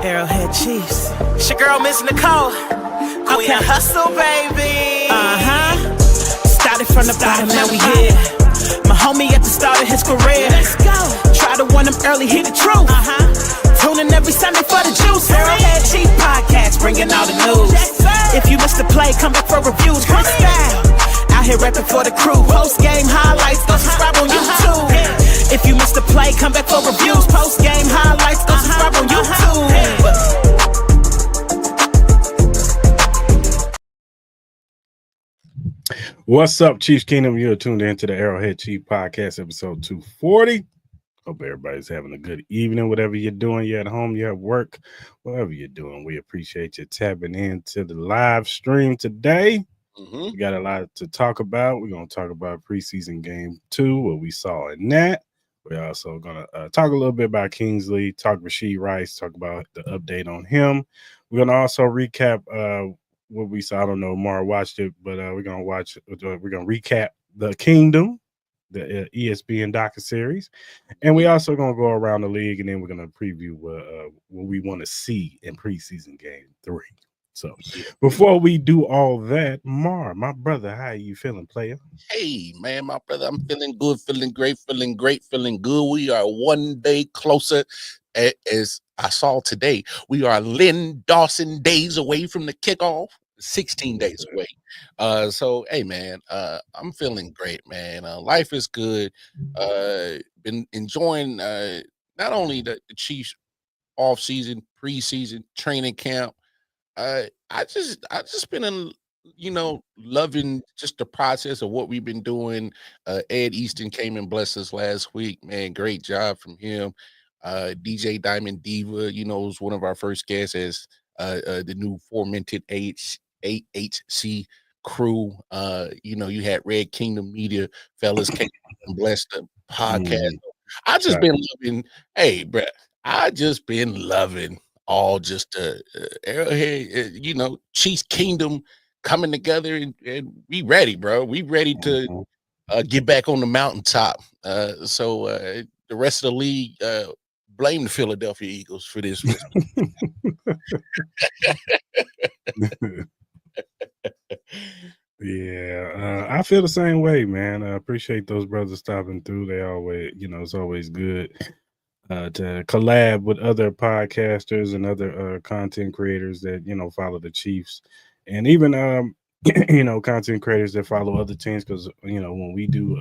Arrowhead Chiefs. It's your girl, Miss Nicole. Queen of Hustle, baby. Started from the bottom, now we here. My homie at the start of his career. Let's go. Try to warn him early, hear the truth. Tune in every Sunday for the juice. Arrowhead Chief Podcast, bringing all the news. If you missed the play, come back for reviews. Quick style. Out here rapping for the crew. Post game highlights, go subscribe on YouTube. If you missed the play, come back for reviews. Post game highlights, go subscribe on YouTube. What's up, Chiefs Kingdom? You're tuned in to the Arrowhead Chief Podcast, episode 240. Hope everybody's having a good evening, whatever you're doing. You're at home, you're at work, whatever you're doing. We appreciate you tapping into the live stream today. We got a lot to talk about. We're going to talk about preseason game 2, what we saw in that. We're also going to talk a little bit about Kingsley, talk Rashee Rice, talk about the update on him. We're going to also recap what we saw. I don't know, Mara watched it, but we're going to recap the Kingdom, the ESPN docuseries, and we also going to go around the league, and then we're going to preview what we want to see in preseason game 3. So before we do all that, my brother, how you feeling, player? Hey, man, my brother, I'm feeling good, feeling great, feeling good. We are one day closer. As I saw today, we are Lynn Dawson days away from the kickoff, 16 days away. So, hey, man, I'm feeling great, man. Life is good. Been enjoying not only the Chiefs off-season, preseason, training camp. I just been loving just the process of what we've been doing. Ed Easton came and blessed us last week, man. Great job from him. DJ Diamond Diva, was one of our first guests as the new fomented AHC crew. You had Red Kingdom Media fellas came and blessed the podcast. I just been loving. Hey, bro, I just been loving all just Arrowhead, Chiefs Kingdom coming together, and we ready, bro. We ready to get back on the mountaintop. So the rest of the league, blame the Philadelphia Eagles for this. Yeah, I feel the same way, man. I appreciate those brothers stopping through. They always, it's always good to collab with other podcasters and other content creators that follow the Chiefs, and even content creators that follow other teams, because when we do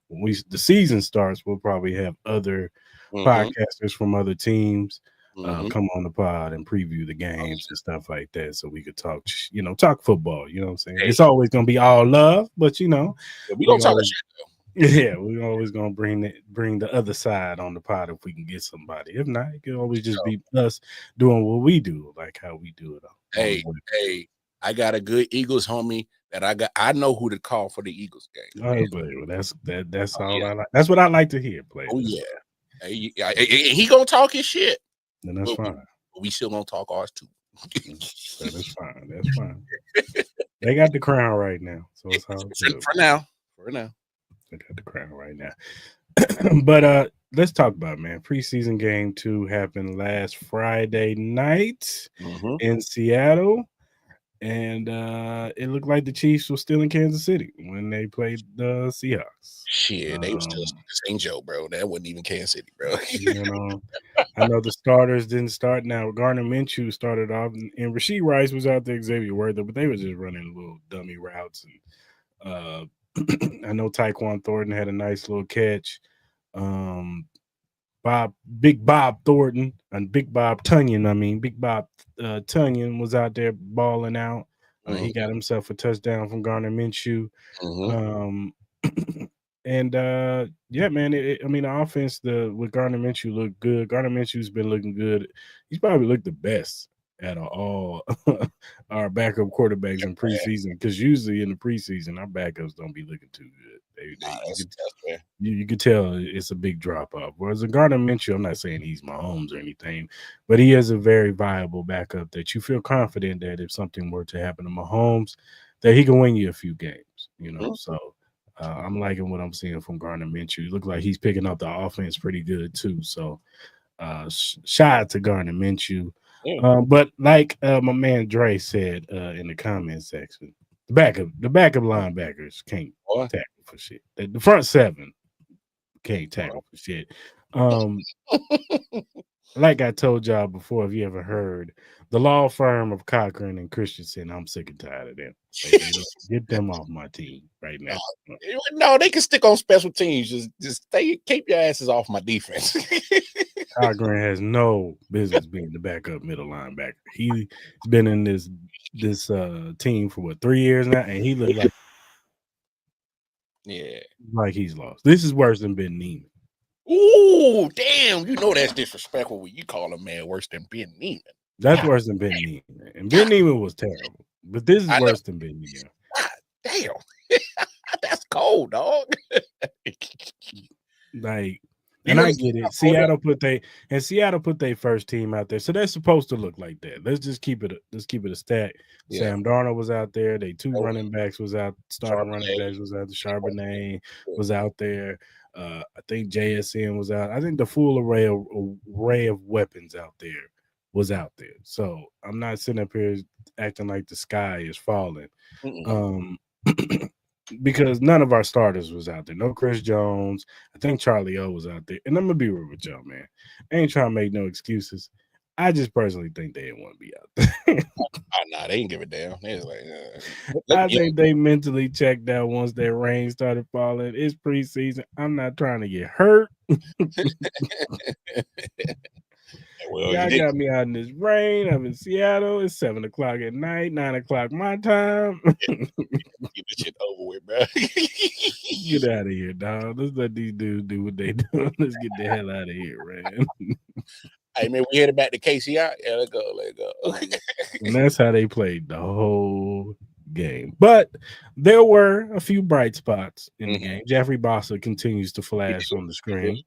the season starts, we'll probably have other podcasters from other teams come on the pod and preview the games and stuff like that, so we could talk football. You know what I'm saying? Hey. It's always gonna be all love, but we don't talk shit though. Yeah, we're always gonna bring the other side on the pod if we can get somebody. If not, it can always just be us doing what we do, like how we do it. Hey, I got a good Eagles homie that I know who to call for the Eagles game. Oh, well, that's all I like. That's what I like to hear, play. Oh yeah, he gonna talk his shit. And that's fine. We still gonna talk ours too. That is fine. That's fine. They got the crown right now, so it's all good. For now. They got the crown right now. But let's talk about it, man. Preseason game 2 happened last Friday night in Seattle. And it looked like the Chiefs were still in Kansas City when they played the Seahawks. Shit, they were still St. Joe, bro. That wasn't even Kansas City, bro. I know the starters didn't start. Now, Gardner Minshew started off, and Rashee Rice was out there, Xavier Worthy, but they were just running little dummy routes. And I know Tyquan Thornton had a nice little catch. Big Bob Thornton and Big Bob Tunyon was out there balling out. He got himself a touchdown from Gardner Minshew. And man, the offense with Gardner Minshew looked good. Gardner Minshew's been looking good. He's probably looked the best out of all our backup quarterbacks in preseason, because usually in the preseason our backups don't be looking too good. You could tell it's a big drop off. Whereas Gardner Minshew, I'm not saying he's Mahomes or anything, but he is a very viable backup that you feel confident that if something were to happen to Mahomes, that he can win you a few games. So I'm liking what I'm seeing from Gardner Minshew. It looks like he's picking up the offense pretty good too. So shout out to Gardner Minshew. Yeah. But like my man Dre said in the comment section, the backup linebackers can't tackle for shit. The front seven can't tackle for shit. Like I told y'all before, if you ever heard the law firm of Cochran and Christensen, I'm sick and tired of them. Get them off my team right now. No, they can stick on special teams. Just keep your asses off my defense. Cochran has no business being the backup middle linebacker. He's been in this team for 3 years now, and he looks like he's lost. This is worse than Ben Neiman. Ooh, damn! You know that's disrespectful when you call a man worse than Ben Neiman. That's worse than Ben Neiman, and Ben Neiman was terrible. But this is worse than Ben Neiman. God damn, that's cold, dog. Like. And I get it. Seattle put their first team out there, so they're supposed to look like that. Let's just keep it. Let's keep it a stat. Yeah. Sam Darnold was out there. They two running backs was out. Starting running backs was out. The Charbonnet was out there. I think JSN was out. I think the full array of weapons out there was out there. So I'm not sitting up here acting like the sky is falling. Because none of our starters was out there. No Chris Jones. I think Charlie O was out there. And I'm going to be real with y'all, man. I ain't trying to make no excuses. I just personally think they didn't want to be out there. Nah, they didn't give a damn. They was like, I think they mentally checked out once that rain started falling. It's preseason. I'm not trying to get hurt. Well, y'all got me out in this rain. I'm in Seattle. It's 7:00 at night, 9:00 my time. Get this shit over with, bro. Get out of here, dog. Let's let these dudes do what they do. Let's get the hell out of here, man. Hey, man, we headed back to KCI. Yeah, let's go. And that's how they played the whole game. But there were a few bright spots in the game. Jeffrey Bossa continues to flash on the screen.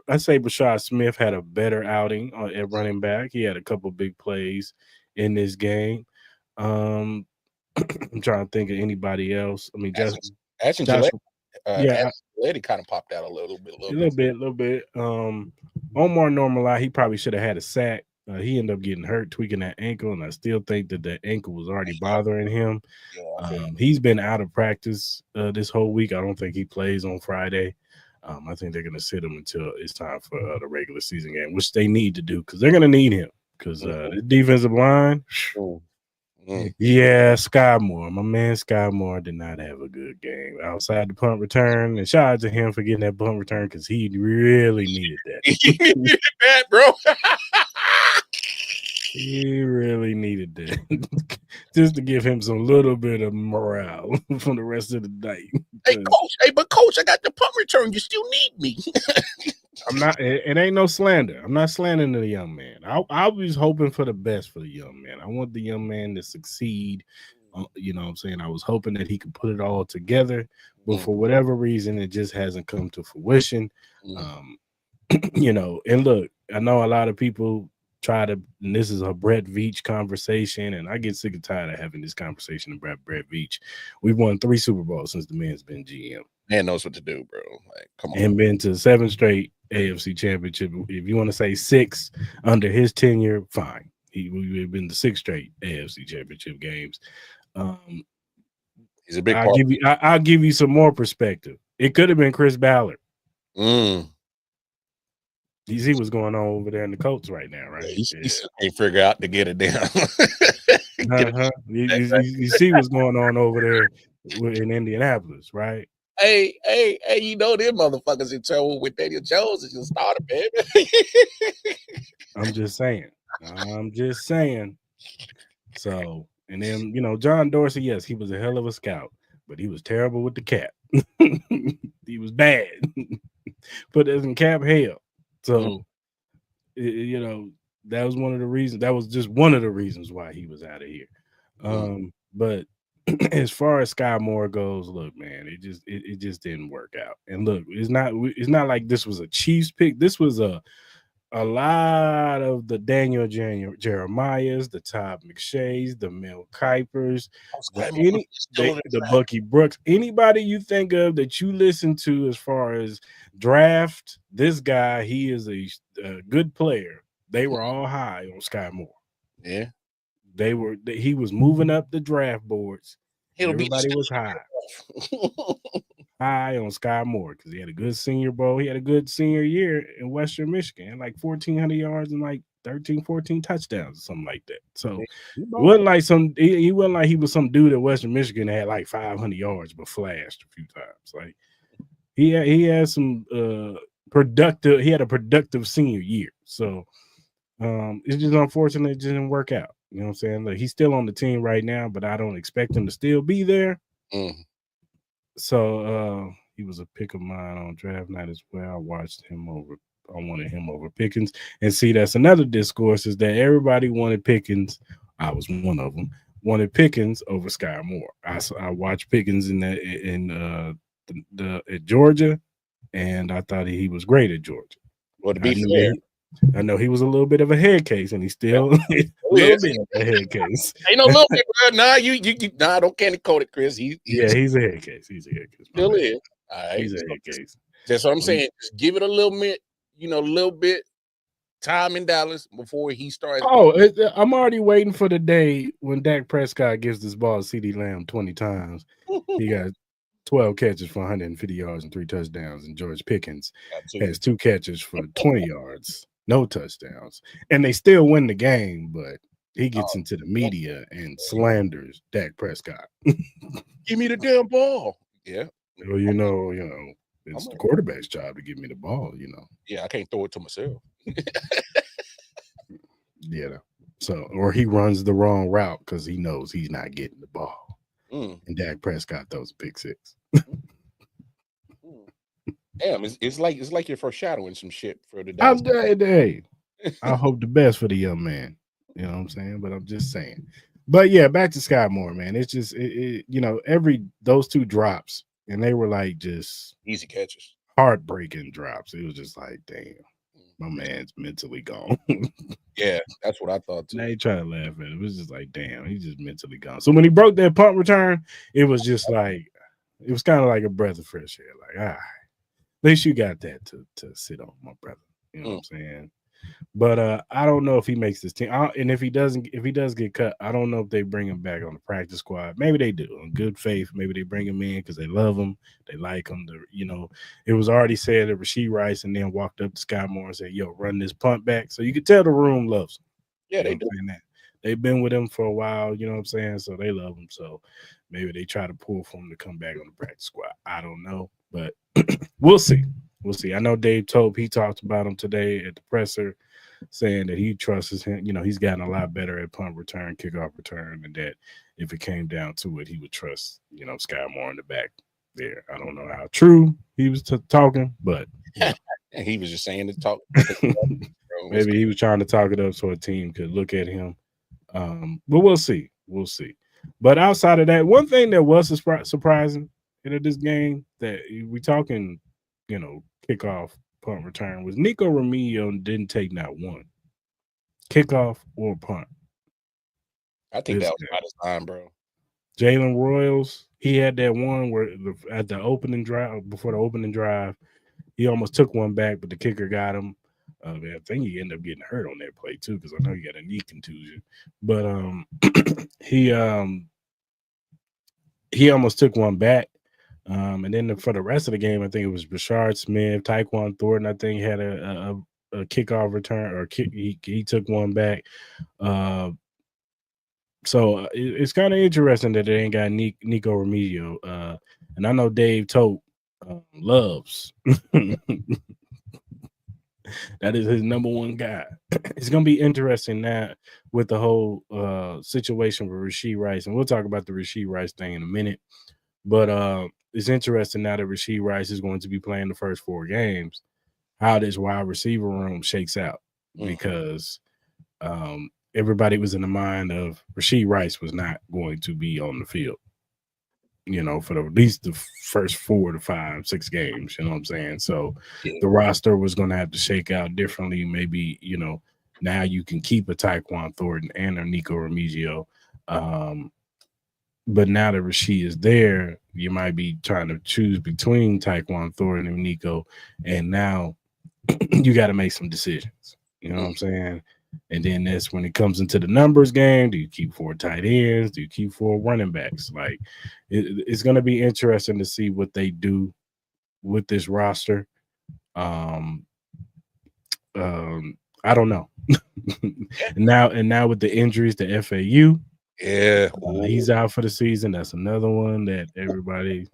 I say Rashee Smith had a better outing at running back. He had a couple big plays in this game. I'm trying to think of anybody else. I mean, Ashton Gillette kind of popped out a little bit. Omar Normalai, he probably should have had a sack. He ended up getting hurt, tweaking that ankle, and I still think that ankle was already bothering him. He's been out of practice this whole week. I don't think he plays on Friday. I think they're going to sit him until it's time for the regular season game, which they need to do because they're going to need him because the defensive line. Yeah, Sky Moore. My man Sky Moore did not have a good game outside the punt return. And shout out to him for getting that punt return because he really needed that. He needed that, bro. He really needed that just to give him some little bit of morale for the rest of the night. But coach, I got the punt return. You still need me. I'm not. It ain't no slander. I'm not slandering the young man. I was hoping for the best for the young man. I want the young man to succeed. You know what I'm saying? I was hoping that he could put it all together, but for whatever reason, it just hasn't come to fruition. You know, and look, I know a lot of people try to, and this is a Brett Veach conversation, and I get sick and tired of having this conversation about Brett Veach. We've won 3 Super Bowls since the man's been GM. Man knows what to do, bro. Like, come on. And been to 7 straight AFC championship. If you want to say 6 under his tenure, fine. We've been to 6 straight AFC championship games. He's a big part. I'll give you some more perspective. It could have been Chris Ballard. You see what's going on over there in the Colts right now, right? He can't figure out to get it down. You see what's going on over there in Indianapolis, right? Hey, you know them motherfuckers in trouble with Daniel Jones as your starter, baby. I'm just saying. So, and then, you know, John Dorsey, yes, he was a hell of a scout, but he was terrible with the cap. He was bad. Put us in cap hell. So, you know, that was one of the reasons. That was just one of the reasons why he was out of here. But as far as Sky Moore goes, look, man, it just didn't work out. And look, it's not like this was a Chiefs pick. This was a lot of the Daniel Jeremiahs, the Todd McShays, the Mel Kipers, the Bucky Brooks, anybody you think of that you listen to as far as draft, this guy, he is a good player. They were all high on Sky Moore. Yeah. He was moving up the draft boards. Everybody was high on Sky Moore because he had a good Senior Bowl. He had a good senior year in Western Michigan, like 1,400 yards and like 13, 14 touchdowns or something like that. So it wasn't like he wasn't like he was some dude at Western Michigan that had like 500 yards but flashed a few times. Like he had some productive. He had a productive senior year. So it's just unfortunate it didn't work out. You know what I'm saying? Like, he's still on the team right now, but I don't expect him to still be there. So he was a pick of mine on draft night as well. I wanted him over Pickens. And see, that's another discourse is that everybody wanted Pickens. I was one of them. Wanted Pickens over Sky Moore. I watched Pickens at Georgia, and I thought he was great at Georgia. Well, to be fair, I know he was a little bit of a head case, and he's still a little bit of a head case. Ain't no little bit, bro. Nah, don't candy coat it, Chris. He's a head case. He's a head case. Still is. All right. He's a head case. That's what I'm saying. Just give it a little bit time in Dallas before he starts. I'm already waiting for the day when Dak Prescott gives this ball to CeeDee Lamb 20 times. He got 12 catches for 150 yards and 3 touchdowns, and George Pickens has 2 catches for 20 yards. No touchdowns, and they still win the game, but he gets into the media and slanders Dak Prescott. Give me the damn ball. Yeah. Well, you know, it's the quarterback's job to give me the ball, Yeah, I can't throw it to myself. Yeah. So, or he runs the wrong route because he knows he's not getting the ball. And Dak Prescott throws a pick 6. Damn, it's like you're foreshadowing some shit for the day. I hope the best for the young man. You know what I'm saying? But I'm just saying. But yeah, back to Sky Moore, man. It's just those 2 drops, and they were like just easy catches, heartbreaking drops. It was just like, damn, my man's mentally gone. Yeah, that's what I thought too. Now he tried to laugh at it. It was just like, damn, he's just mentally gone. So when he broke that punt return, it was just like, it was kind of like a breath of fresh air. Like, at least you got that to sit on, my brother. You know what I'm saying? But I don't know if he makes this team. And if he does get cut, I don't know if they bring him back on the practice squad. Maybe they do, in good faith. Maybe they bring him in because they love him, they like him. It was already said that Rashee Rice and then walked up to Sky Moore and said, "Yo, run this punt back." So you could tell the room loves him. Yeah, they do. That. They've been with him for a while. You know what I'm saying? So they love him. So maybe they try to pull for him to come back on the practice squad. I don't know, but we'll see. We'll see. I know Dave Tope, he talked about him today at the presser, saying that he trusts him. He's gotten a lot better at punt return, kickoff return, and that if it came down to it, he would trust, Sky Moore in the back there. I don't know how true he was talking, but he was just saying to talk. Maybe he was trying to talk it up so a team could look at him. But we'll see. We'll see. But outside of that, one thing that was surprising in this game that we talking, kickoff punt return was Nico Remigio didn't take not one kickoff or punt. I think that was by design, bro. Jalen Royals, he had that one where at the opening drive, before the opening drive, he almost took one back, but the kicker got him. I think he ended up getting hurt on that play too, because I know he got a knee contusion. But he almost took one back. And then for the rest of the game, I think it was Rashard Smith, Tyquan Thornton. I think had a kickoff return, or he took one back. So it's kind of interesting that they ain't got Nico Remigio. And I know Dave Tope loves. That is his number one guy. It's going to be interesting now with the whole situation with Rashee Rice. And we'll talk about the Rashee Rice thing in a minute. But it's interesting now that Rashee Rice is going to be playing the first 4 games, how this wide receiver room shakes out. Because everybody was in the mind of Rashee Rice was not going to be on the field, for at least the first 4 to 5, 6 games, you know what I'm saying? So the roster was going to have to shake out differently. Maybe, now you can keep a Tyquan Thornton and a Nico Remigio. But now that Rashee is there, you might be trying to choose between Tyquan Thornton and Nico, and now you got to make some decisions. You know what I'm saying? And then that's when it comes into the numbers game. Do you keep 4 tight ends? Do you keep 4 running backs? Like, it's going to be interesting to see what they do with this roster. I don't know. and now with the injuries to FAU, he's out for the season. That's another one that everybody,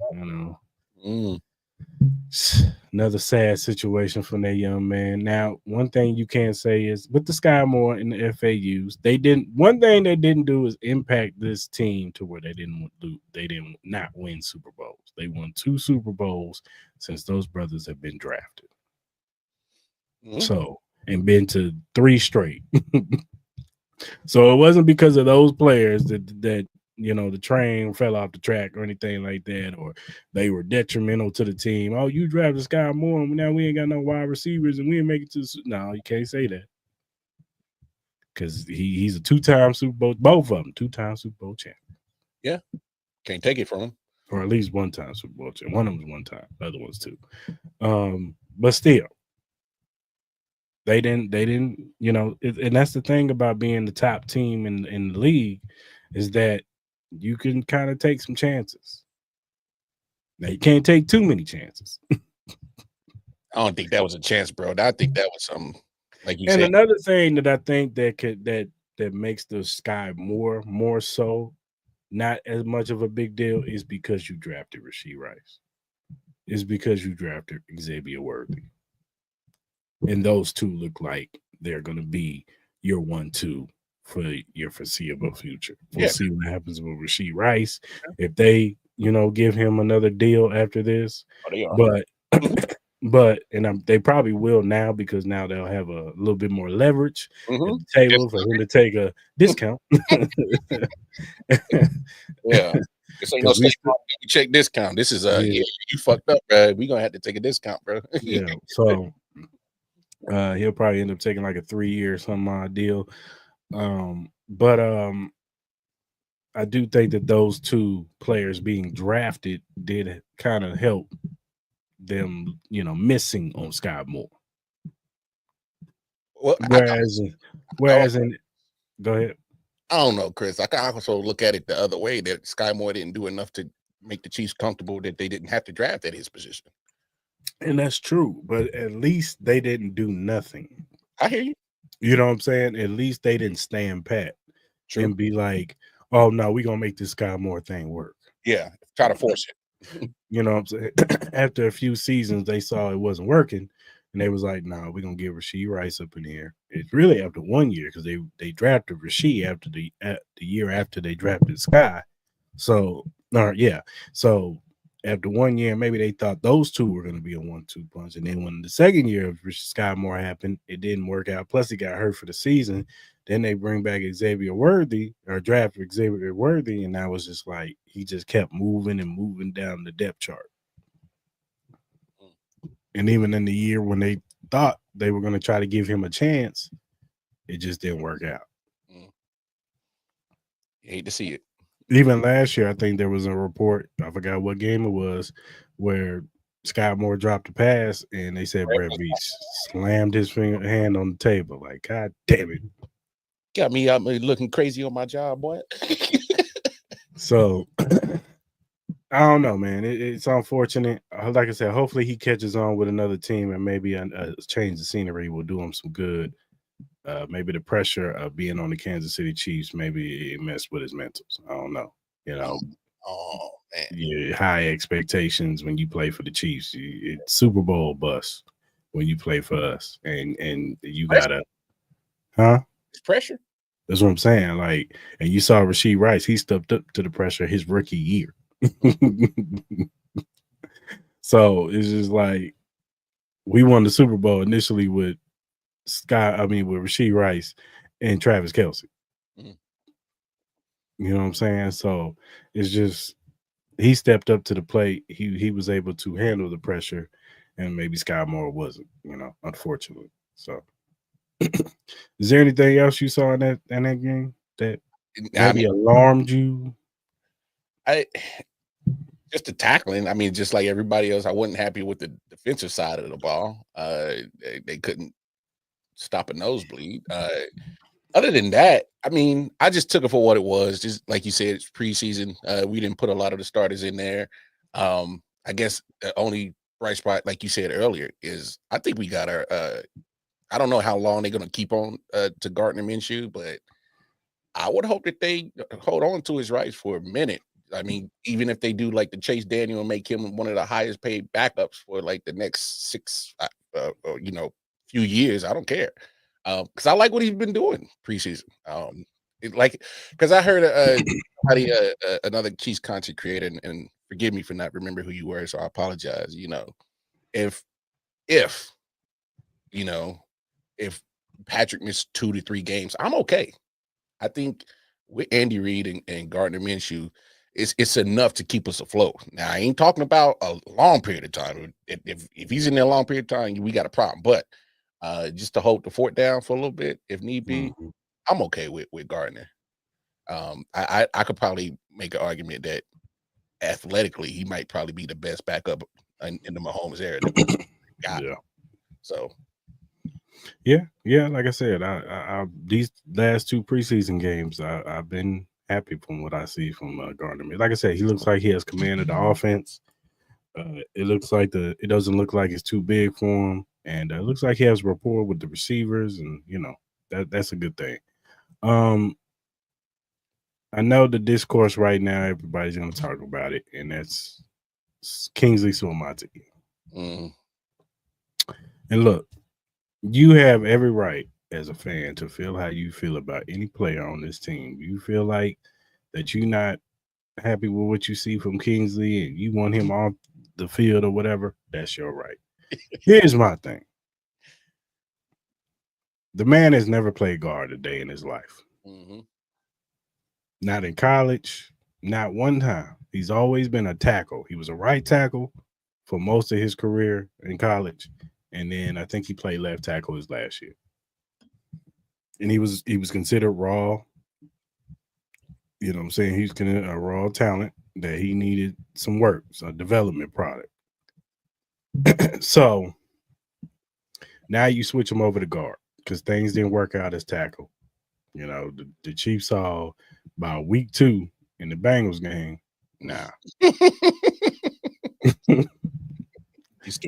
another sad situation for that young man. Now, one thing you can't say is with the Sky Moore and the FAUs, one thing they didn't do is impact this team to where they didn't not win Super Bowls. They won 2 Super Bowls since those brothers have been drafted. So, and been to 3 straight. So it wasn't because of those players that the train fell off the track or anything like that, or they were detrimental to the team. Oh, you drafted Sky Moore, and now we ain't got no wide receivers, and we didn't make it to the. No, you can't say that because he's a 2-time Super Bowl, both of them 2-time Super Bowl champion. Yeah, can't take it from him, or at least 1-time Super Bowl champion. One of them was 1 time, the other one's 2. But still. They didn't, and that's the thing about being the top team in the league is that you can kind of take some chances. Now, you can't take too many chances. I don't think that was a chance, bro. I think that was something like you said. And another thing that I think that makes the Sky more so not as much of a big deal is because you drafted Rashee Rice. Is because you drafted Xavier Worthy. And those 2 look like they're going to be your 1-2 for your foreseeable future. We'll see what happens with Rashee Rice. If they, give him another deal after this. But they probably will now because now they'll have a little bit more leverage at the table for him to take a discount. This ain't no check discount. This is you fucked up, bro. We're gonna have to take a discount, bro. So he'll probably end up taking like a 3-year some deal. But I do think that those 2 players being drafted did kind of help them, missing on Sky Moore. Well, whereas go ahead. I don't know, Chris. I can also look at it the other way that Sky Moore didn't do enough to make the Chiefs comfortable that they didn't have to draft at his position. And that's true, but at least they didn't do nothing. I hear you. You know what I'm saying? At least they didn't stand pat and be like, oh, no, we're going to make this Sky Moore thing work. Yeah, try to force it. You know what I'm saying? After a few seasons, they saw it wasn't working, and they was like, no, we're going to get Rashee Rice up in here. It's really after 1 year because they drafted Rashee after the year after they drafted Sky. So, so after 1 year, maybe they thought those 2 were going to be a 1-2 punch. And then when the second year of Sky Moore happened, it didn't work out. Plus, he got hurt for the season. Then they bring back Xavier Worthy or draft Xavier Worthy. And that was just like he just kept moving and moving down the depth chart. And even in the year when they thought they were going to try to give him a chance, it just didn't work out. You hate to see it. Even last year, I think there was a report, I forgot what game it was, where Sky Moore dropped a pass and they said Brett Veach slammed his hand on the table. Like, God damn it. Got me out looking crazy on my job, boy. So, I don't know, man. It's unfortunate. Like I said, hopefully he catches on with another team and maybe a change of scenery will do him some good. Maybe the pressure of being on the Kansas City Chiefs, maybe it messed with his mentals. I don't know. Oh man. Yeah, high expectations when you play for the Chiefs. It's Super Bowl bust when you play for us, and you gotta, It's pressure. That's what I'm saying. Like, and you saw Rashee Rice. He stepped up to the pressure his rookie year. So it's just like we won the Super Bowl initially with Rashee Rice and Travis Kelce. Mm-hmm. You know what I'm saying? So it's just he stepped up to the plate. He was able to handle the pressure, and maybe Sky Moore wasn't. Unfortunately. So, is there anything else you saw in that game that maybe alarmed you? Just the tackling. I mean, just like everybody else, I wasn't happy with the defensive side of the ball. They couldn't stop a nosebleed. Other than that, I mean, I just took it for what it was. Just like you said, it's preseason. We didn't put a lot of the starters in there. I guess the only bright spot, like you said earlier, is I think we got our. I don't know how long they're going to keep on to Gardner Minshew, but I would hope that they hold on to his rights for a minute. I mean, even if they do like the Chase Daniel and make him one of the highest paid backups for like the next 6, few years, I don't care. Because I like what he's been doing preseason. Because I heard another Chiefs content creator, and forgive me for not remember who you were, so I apologize. If Patrick missed 2 to 3 games, I'm okay. I think with Andy Reid and Gardner Minshew, it's enough to keep us afloat. Now, I ain't talking about a long period of time. If he's in there a long period of time, we got a problem. But just to hold the fort down for a little bit, if need be, I'm okay with Gardner. I could probably make an argument that athletically, he might probably be the best backup in the Mahomes era. Yeah. So. Yeah. Like I said, I these last 2 preseason games, I've been happy from what I see from Gardner. Like I said, he looks like he has command of the offense. It looks like it doesn't look like it's too big for him, and it looks like he has rapport with the receivers, and that's a good thing. I know the discourse right now, everybody's going to talk about it, and that's Kingsley Suamati. And look, you have every right as a fan to feel how you feel about any player on this team. You feel like that you're not happy with what you see from Kingsley and you want him off the field or whatever, that's your right. Here's my thing. The man has never played guard a day in his life. Not in college, not one time. He's always been a tackle. He was a right tackle for most of his career in college. And then I think he played left tackle his last year. And he was considered raw. You know what I'm saying? He's considered a raw talent that he needed some work, a development product. So now you switch him over to guard because things didn't work out as tackle. The Chiefs saw by week 2 in the Bengals game. Nah.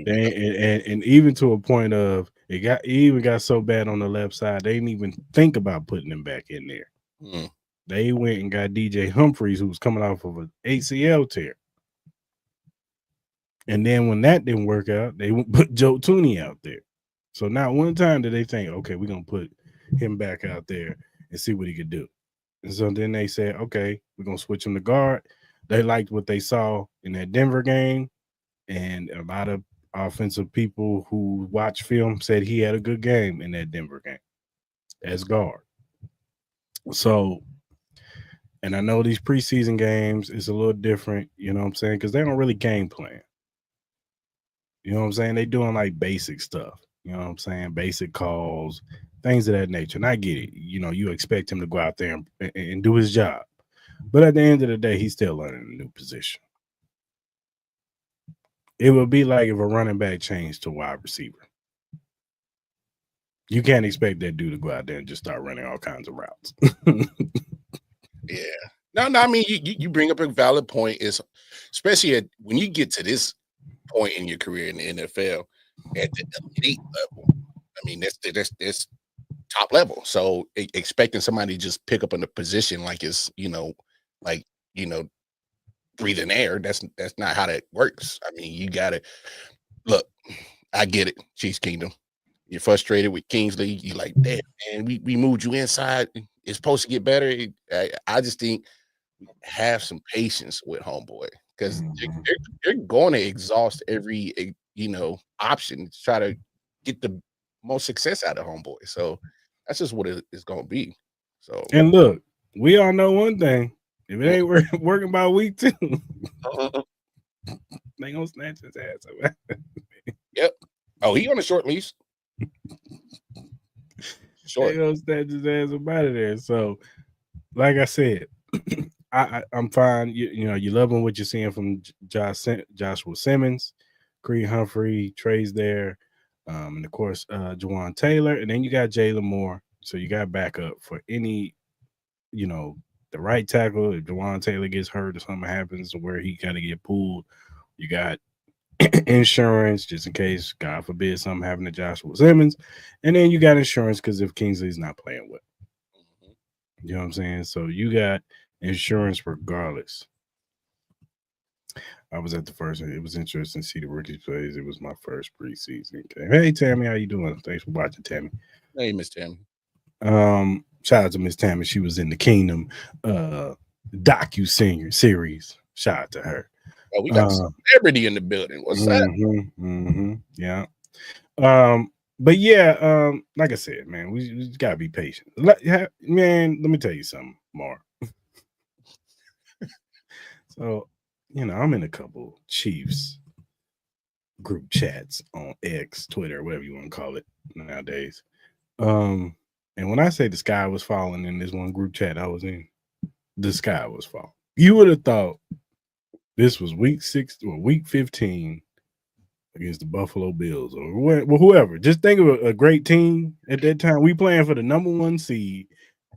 and even to a point of it even got so bad on the left side, they didn't even think about putting him back in there. They went and got DJ Humphries, who was coming off of an ACL tear. And then when that didn't work out, they put Joe Tooney out there. So not one time did they think, okay, we're going to put him back out there and see what he could do. And so then they said, okay, we're going to switch him to guard. They liked what they saw in that Denver game. And a lot of offensive people who watch film said he had a good game in that Denver game as guard. So, and I know these preseason games is a little different, you know what I'm saying? Because they don't really game plan. You know what I'm saying? They doing like basic stuff. You know what I'm saying? Basic calls, things of that nature. And I get it. You expect him to go out there and do his job. But at the end of the day, he's still learning a new position. It would be like if a running back changed to wide receiver. You can't expect that dude to go out there and just start running all kinds of routes. Yeah. No, I mean, you bring up a valid point, is especially when you get to this point in your career in the NFL at the elite level. I mean, that's top level. So expecting somebody to just pick up in a position like it's, breathing air, that's not how that works. I mean, you gotta look. I get it, Chiefs Kingdom. You're frustrated with Kingsley. You like, damn, man, we moved you inside. It's supposed to get better. I just think have some patience with homeboy, because they're going to exhaust every option to try to get the most success out of homeboy. So that's just what it's going to be. So, and look, we all know one thing: if it ain't working by week 2, they gonna snatch his ass up. Yep. Oh, he on a short leash. They gonna snatch his ass up out of there. So, like I said, I'm fine. You loving what you're seeing from Joshua Simmons, Creed Humphrey, Trey's there. And of course, Juwan Taylor, and then you got Jalen Moore. So you got backup for any, the right tackle. If Juwan Taylor gets hurt or something happens where he kind of get pulled, you got insurance just in case, God forbid, something happened to Joshua Simmons. And then you got insurance because if Kingsley's not playing well. You know what I'm saying? So you got insurance regardless. I was at the first. It was interesting to see the rookie plays. It was my first preseason game. Hey, Tammy, how you doing? Thanks for watching, Tammy. Hey, Miss Tammy. Shout out to Miss Tammy. She was in the Kingdom docu-series. Shout out to her. Oh, we got a celebrity in the building. What's that? Yeah. But yeah, like I said, man, we gotta be patient. Man, let me tell you something more. So, I'm in a couple Chiefs group chats on X, Twitter, whatever you want to call it nowadays. And when I say the sky was falling in this one group chat I was in, the sky was falling. You would have thought this was week 6 or week 15 against the Buffalo Bills or whoever. Just think of a great team at that time. We playing for the number 1 seed,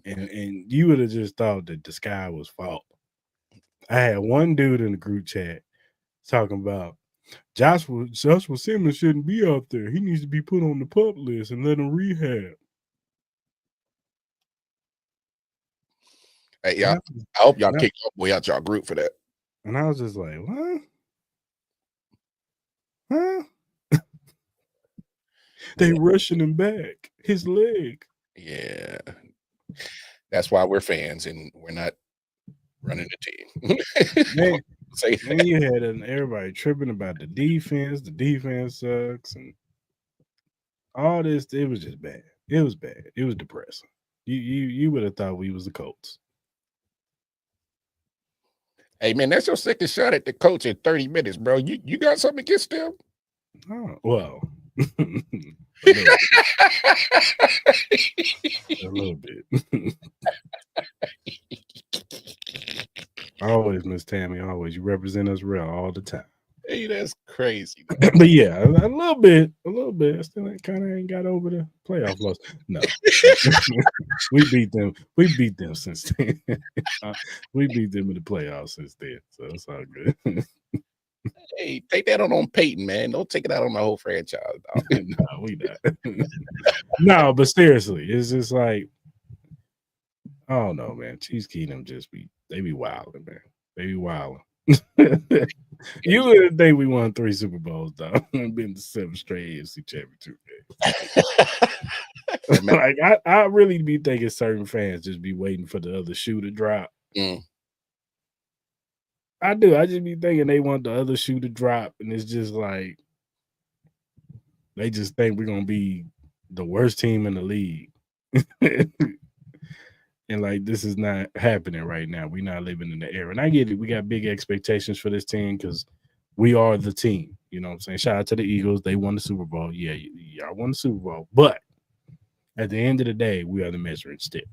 and you would have just thought that the sky was falling. I had one dude in the group chat talking about Joshua Simmons shouldn't be out there. He needs to be put on the PUP list and let him rehab. Hey, y'all, I hope y'all kicked your boy out y'all group for that. And I was just like, what? Huh? They rushing him back. His leg. Yeah. That's why we're fans and we're not running the team. Man, you had everybody tripping about the defense. The defense sucks and all this. It was just bad. It was bad. It was depressing. You would have thought we was the Colts. Hey man, that's your second shot at the coach in 30 minutes, bro. You got something against them? Oh, well. A little bit. Always, Miss Tammy. Always, you represent us real all the time. Hey, that's crazy. But yeah, a little bit. I still kind of ain't got over the playoff loss. No, we beat them. We beat them since then. We beat them in the playoffs since then, so it's all good. Hey, take that on Peyton, man. Don't take it out on the whole franchise. No, we not. No, but seriously, it's just like, I don't know, man. Chiefs Kingdom they be wilding, man. They be wilding. You would think we won 3 Super Bowls, though. Been to 7 straight AFC Championship games. Like I really be thinking certain fans just be waiting for the other shoe to drop. I do. I just be thinking they want the other shoe to drop, and it's just like they just think we're gonna be the worst team in the league. And like this is not happening right now. We're not living in the era. And I get it. We got big expectations for this team because we are the team. You know what I'm saying? Shout out to the Eagles. They won the Super Bowl. Yeah, y'all won the Super Bowl. But at the end of the day, we are the measuring stick.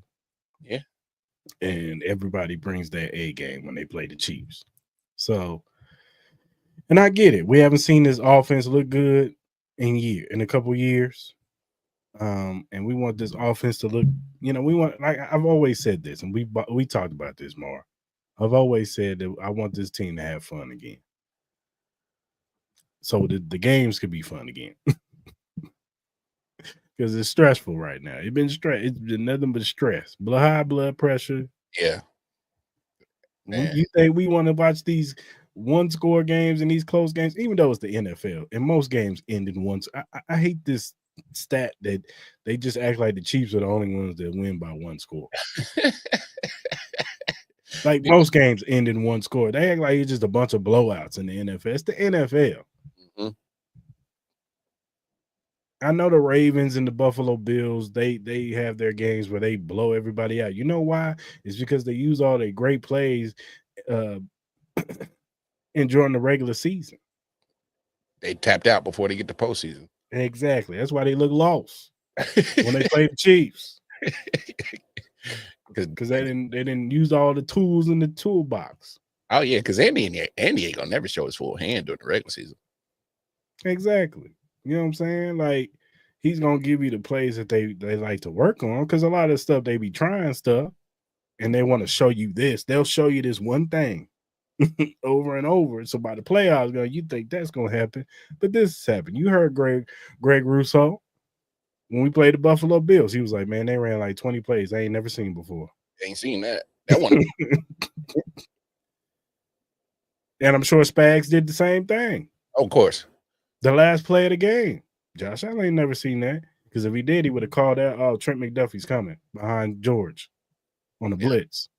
Yeah. And everybody brings their A game when they play the Chiefs. So, and I get it. We haven't seen this offense look good in a couple years. And we want this offense to look, we want, like I've always said this, and we talked about this more. I've always said that I want this team to have fun again. So the games could be fun again. Because it's stressful right now. It's been nothing but stress. High blood pressure. Yeah. You think we want to watch these 1-score games and these close games, even though it's the NFL, and most games end in one. I hate this stat that they just act like the Chiefs are the only ones that win by 1 score. Like most games end in 1 score. They act like it's just a bunch of blowouts in the NFL. It's the NFL. Mm-hmm. I know the Ravens and the Buffalo Bills, they have their games where they blow everybody out. You know why? It's because they use all their great plays during the regular season. They tapped out before they get to postseason. Exactly. That's why they look lost when they play the Chiefs. Because they didn't use all the tools in the toolbox. Oh yeah, because Andy ain't gonna never show his full hand during the regular season. Exactly. You know what I'm saying? Like, he's gonna give you the plays that they like to work on, because a lot of stuff they be trying stuff and they want to show you this. They'll show you this one thing over and over. So by the playoffs, you think that's gonna happen, but this has happened. You heard Greg Rousseau when we played the Buffalo Bills. He was like, "Man, they ran like 20 plays I ain't never seen before." Ain't seen that. That one. And I'm sure Spags did the same thing. Of course. The last play of the game. Josh Allen ain't never seen that, because if he did, he would have called out, "Oh, Trent McDuffie's coming behind George on the blitz."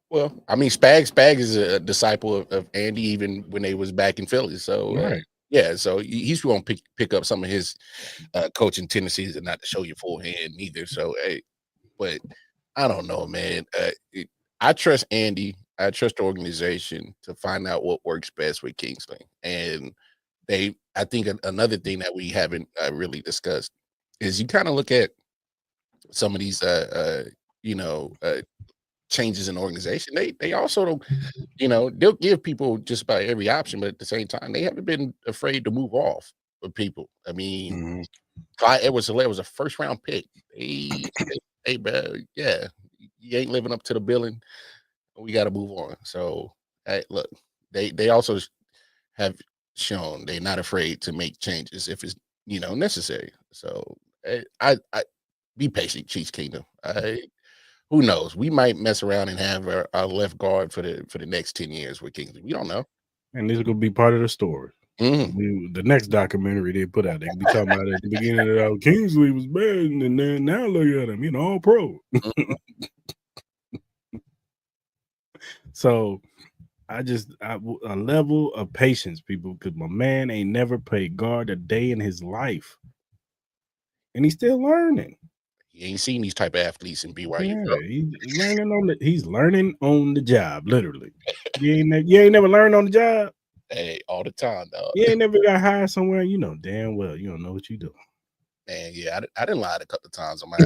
Well, I mean, Spags is a disciple of Andy, even when they was back in Philly. So, Right. yeah, so he's going to pick up some of his coaching tendencies, and not to show your full hand either. So, hey, but I don't know, man. I trust Andy. I trust the organization to find out what works best with Kingsley. And I think another thing that we haven't really discussed is you kind of look at some of these, changes in the organization. They also don't, they'll give people just about every option, but at the same time, they haven't been afraid to move off of people. I mean, Clyde Edwards-Helaire was a first round pick. Hey, bro, yeah, you ain't living up to the billing. We got to move on. So, hey, look, they also have shown they're not afraid to make changes if it's necessary. So, I be patient, Chiefs Kingdom. Who knows? We might mess around and have our left guard for the next 10 years with Kingsley. We don't know. And this is gonna be part of the story. Mm-hmm. The next documentary they put out, they can be talking about at the beginning of it, Kingsley was bad, and then now look at him, all pro. Mm-hmm. So a level of patience, people, because my man ain't never played guard a day in his life, and he's still learning. He ain't seen these type of athletes in BYU. Yeah, he's learning on the job, literally. You ain't never learned on the job. Hey, all the time, dog. You ain't never got hired somewhere, damn well you don't know what you do. Man, yeah, I didn't lie a couple of times on my.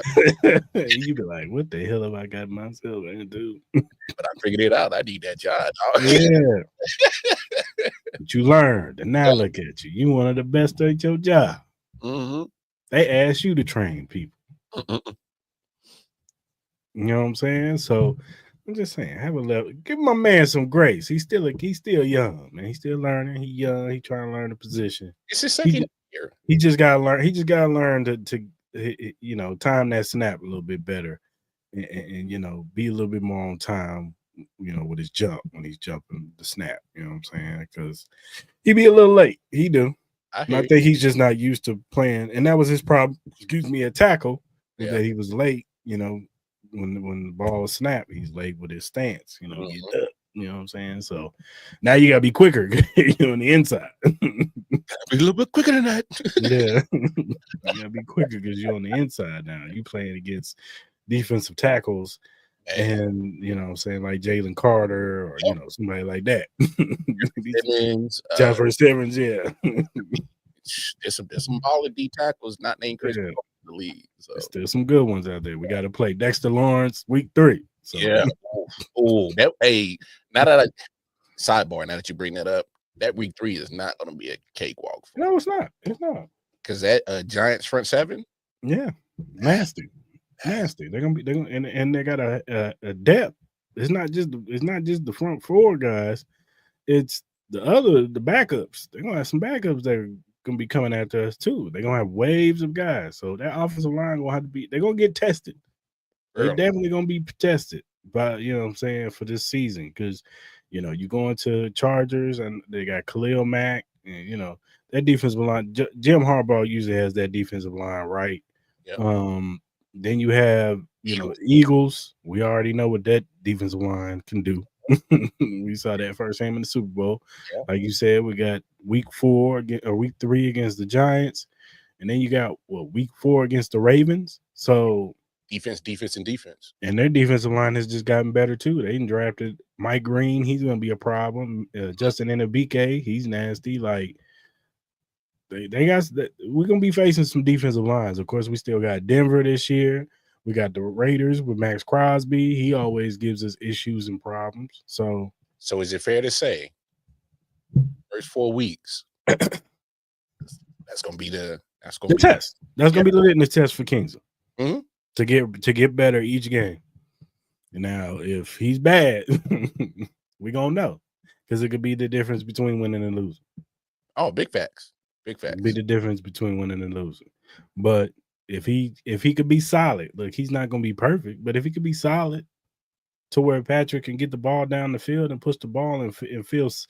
You be like, what the hell have I got myself into? But I figured it out. I need that job, dog. Yeah. But you learned, and now look at you. You one of the best at your job. Mm-hmm. They ask you to train people. Mm-hmm. You know what I'm saying? So I'm just saying, have a level. Give my man some grace. He's still young, man. He's still learning. He young. He trying to learn the position. It's his second year. He just gotta learn. He just gotta learn to time that snap a little bit better, and be a little bit more on time. With his jump when he's jumping the snap. You know what I'm saying? Because he be a little late. He do. I think he's just not used to playing, and that was his problem. At tackle. Yeah. That he was late, when the ball was snapped, he's late with his stance, you know what I'm saying? So now you gotta be quicker, on the inside. Be a little bit quicker than that. Yeah. You gotta be quicker because you're on the inside now. You playing against defensive tackles, and what I'm saying, like Jalen Carter or somebody like that. Simmons, Joshua Simmons, yeah. There's some baller D tackles not named Chris in the league. So there's still some good ones out there. We got to play Dexter Lawrence week 3. So. Yeah. Now that sidebar, now that you bring that up, that week 3 is not going to be a cakewalk. No, it's not. It's not. Because that Giants front 7, yeah, nasty. They're gonna and they got a depth. It's not just the front 4 guys. It's the backups. They're gonna have some backups that are gonna be coming after us too. They're gonna have waves of guys. So that offensive line gonna have to be. They're gonna get tested. They're definitely gonna be tested by for this season, because you go into Chargers and they got Khalil Mack, and that defensive line. Jim Harbaugh usually has that defensive line right. Yep. Then you have Eagles. We already know what that defensive line can do. We saw that firsthand in the Super Bowl. Yeah. Like you said, we got week 4 or week 3 against the Giants, and then you got week 4 against the Ravens. So defense. And their defensive line has just gotten better too. They drafted Mike Green. He's going to be a problem. Justin Enabike, he's nasty. Like they got that. We're going to be facing some defensive lines. Of course, we still got Denver this year. We got the Raiders with Max Crosby. He always gives us issues and problems. So is it fair to say first 4 weeks That's gonna be the test. That's gonna be the litmus test for Kingsley Mhm. to get better each game. Now, if he's bad, we gonna know because it could be the difference between winning and losing. Oh, big facts. Big facts. It'd be the difference between winning and losing. But if he could be solid, look, he's not gonna be perfect, but if he could be solid to where Patrick can get the ball down the field and push the ball and feels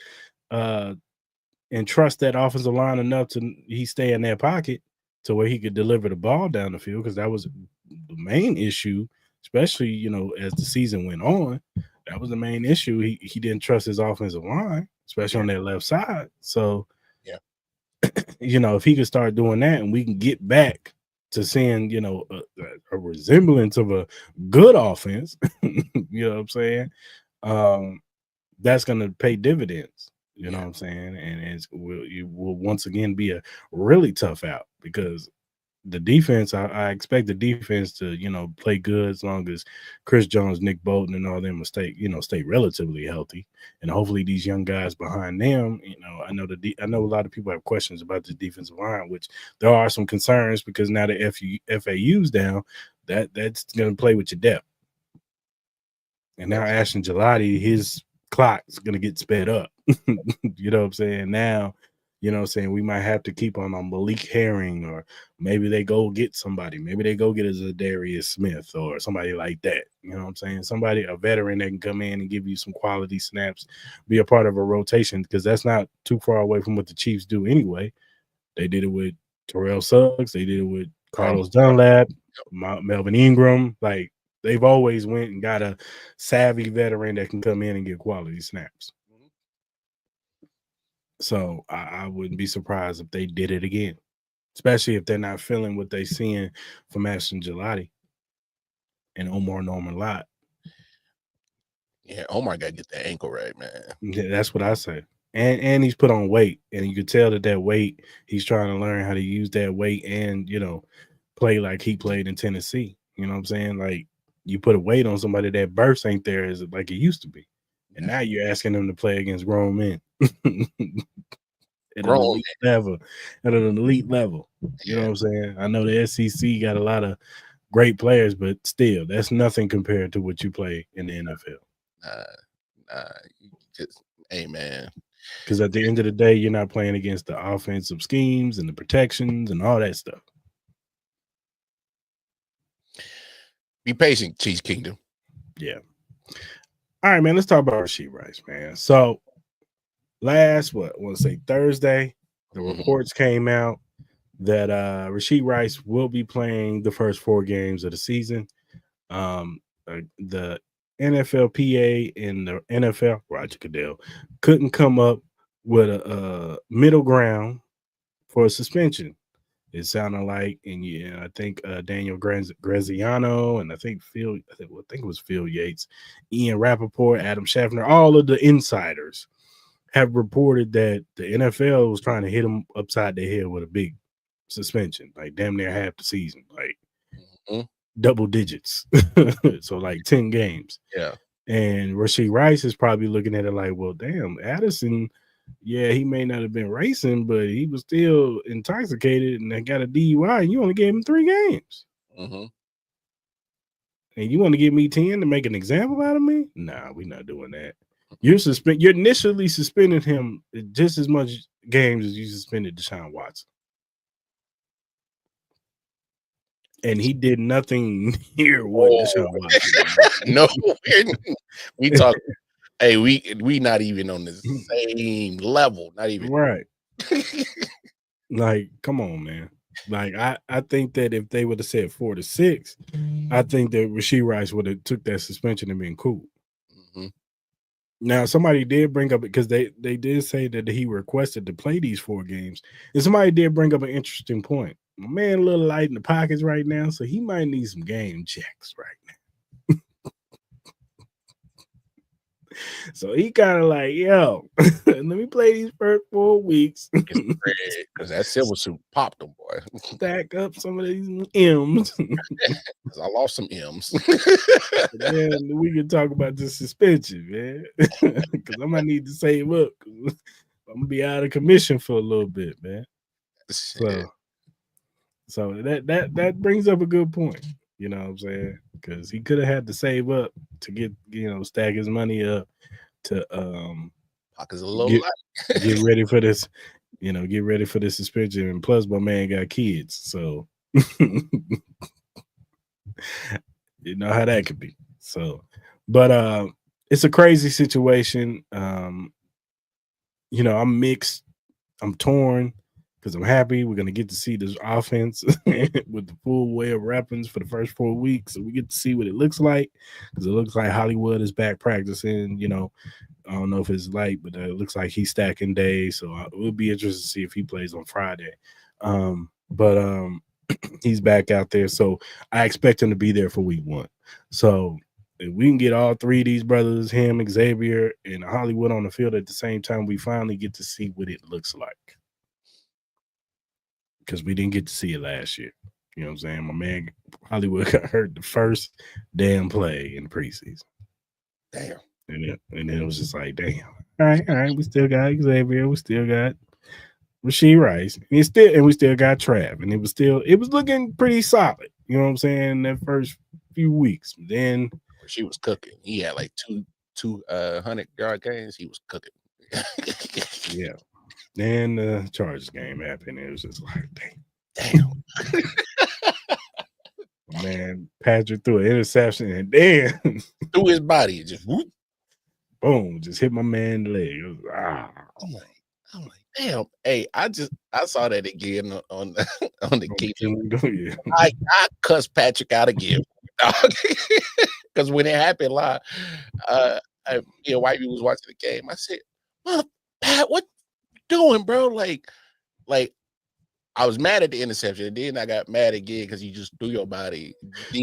and trust that offensive line enough to he stay in that pocket to where he could deliver the ball down the field, because that was the main issue, especially, you know, as the season went on. That was the main issue. He didn't trust his offensive line, especially on that left side. So, you know, if he could start doing that and we can get back to seeing, you know, a resemblance of a good offense, you know what I'm saying? That's going to pay dividends. You know what I'm saying? And it will once again be a really tough out, because the defense, I expect the defense to, you know, play good as long as Chris Jones, Nick Bolton, and all them stay relatively healthy. And hopefully these young guys behind them, you know, I know a lot of people have questions about the defensive line, which there are some concerns, because now the FAU's down, that's going to play with your depth. And now Ashton Gelati, his clock's going to get sped up. You know what I'm saying? Now, you know what I'm saying, we might have to keep on Malik Herring, or maybe they go get somebody. Maybe they go get a Zadarius Smith or somebody like that. You know what I'm saying? Somebody, a veteran that can come in and give you some quality snaps, be a part of a rotation, because that's not too far away from what the Chiefs do anyway. They did it with Terrell Suggs. They did it with Carlos Dunlap, Melvin Ingram. Like, they've always went and got a savvy veteran that can come in and get quality snaps. So I wouldn't be surprised if they did it again, especially if they're not feeling what they're seeing from Ashton Gelati and Omar Norman Lott. Yeah, Omar got to get that ankle right, man. Yeah, that's what I say. And he's put on weight, and you could tell that weight, he's trying to learn how to use that weight and, you know, play like he played in Tennessee. You know what I'm saying? Like, you put a weight on somebody, that burst ain't there as like it used to be. And now you're asking them to play against grown men. At an elite level. You know what I'm saying? I know the SEC got a lot of great players, but still, that's nothing compared to what you play in the NFL. Hey, man. Because at the end of the day, you're not playing against the offensive schemes and the protections and all that stuff. Be patient, Cheese Kingdom. Yeah. All right, man. Let's talk about Rashee Rice, man. So Thursday, the reports came out that Rashee Rice will be playing the first 4 games of the season. The NFLPA and the NFL, Roger Goodell, couldn't come up with a middle ground for a suspension. It sounded like, and I think Daniel Graziano, and I think it was Phil Yates, Ian Rappaport, Adam Scheffner, all of the insiders have reported that the NFL was trying to hit him upside the head with a big suspension, like damn near half the season, like double digits. So like 10 games. Yeah. And Rashee Rice is probably looking at it like, well, damn, Addison, yeah, he may not have been racing, but he was still intoxicated and got a DUI, and you only gave him 3 games. And you want to give me 10 to make an example out of me? Nah, we're not doing that. You're initially suspending him just as much games as you suspended Deshaun Watson. And he did nothing near what Deshaun Watson. No, we talk. Hey, we not even on the same level. Not even right. Like, come on, man. Like, I think that if they would have said 4 to 6, I think that Rashee Rice would have took that suspension and been cool. Now, somebody did bring up, because they did say that he requested to play these 4 games, and somebody did bring up an interesting point. My man a little light in the pockets right now, so he might need some game checks right now. So he kind of like, yo, let me play these first 4 weeks. Because that silver suit popped them, boy. Stack up some of these M's. Because I lost some M's. Then we can talk about the suspension, man. Because I might need to save up. I'm going to be out of commission for a little bit, man. So that brings up a good point. You know what I'm saying? Because he could have had to save up to get, stack his money up to pockets a little get ready for this, get ready for the suspension. And plus, my man got kids, so you know how that could be. So, but it's a crazy situation. I'm mixed. I'm torn because I'm happy we're gonna get to see this offense with the full way of weapons for the first 4 weeks, so we get to see what it looks like. Because it looks like Hollywood is back practicing. I don't know if it's light, but it looks like he's stacking days. So it would be interesting to see if he plays on Friday. But he's back out there, so I expect him to be there for week 1. So if we can get all 3 of these brothers, him, Xavier, and Hollywood on the field at the same time, we finally get to see what it looks like. Because we didn't get to see it last year. You know what I'm saying? My man Hollywood got hurt the first damn play in the preseason. Damn. And then it was just like, damn. All right. We still got Xavier. We still got Rashee Rice. And we still got Trav. And it was looking pretty solid. You know what I'm saying? That first few weeks. Then she was cooking. He had like 200-yard games. He was cooking. Yeah. Then the Chargers game happened. It was just like, damn. Man, Patrick threw an interception and then through his body, just whoop. Boom, just hit my man in the leg. It was, I'm like, damn. Hey, I saw that again on the game. I cussed Patrick out again, because when it happened live, Whitey was watching the game. I said, "Well, Pat, what you doing, bro?" Like I was mad at the interception, and then I got mad again because you just threw your body.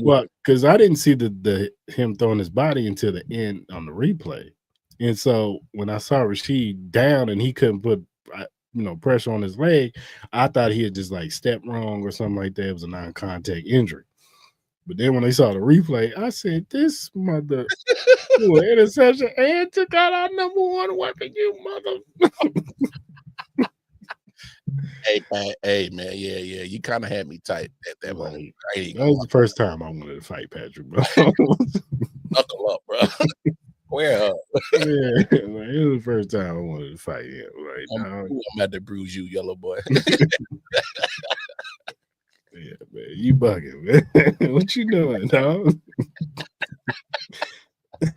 Well, because I didn't see the him throwing his body until the end on the replay, and so when I saw Rashee down and he couldn't put pressure on his leg, I thought he had just like stepped wrong or something like that. It was a non-contact injury. But then when they saw the replay, I said, "This mother interception and took out our number 1 weapon, you mother." Hey, man, yeah, you kind of had me tight at that moment. That was the first time I wanted to fight Patrick, bro. Knuckle up, bro. Square up. Yeah, it was the first time I wanted to fight him. I'm about to bruise you, yellow boy. Yeah, man, you bugging, man. What you doing, dog?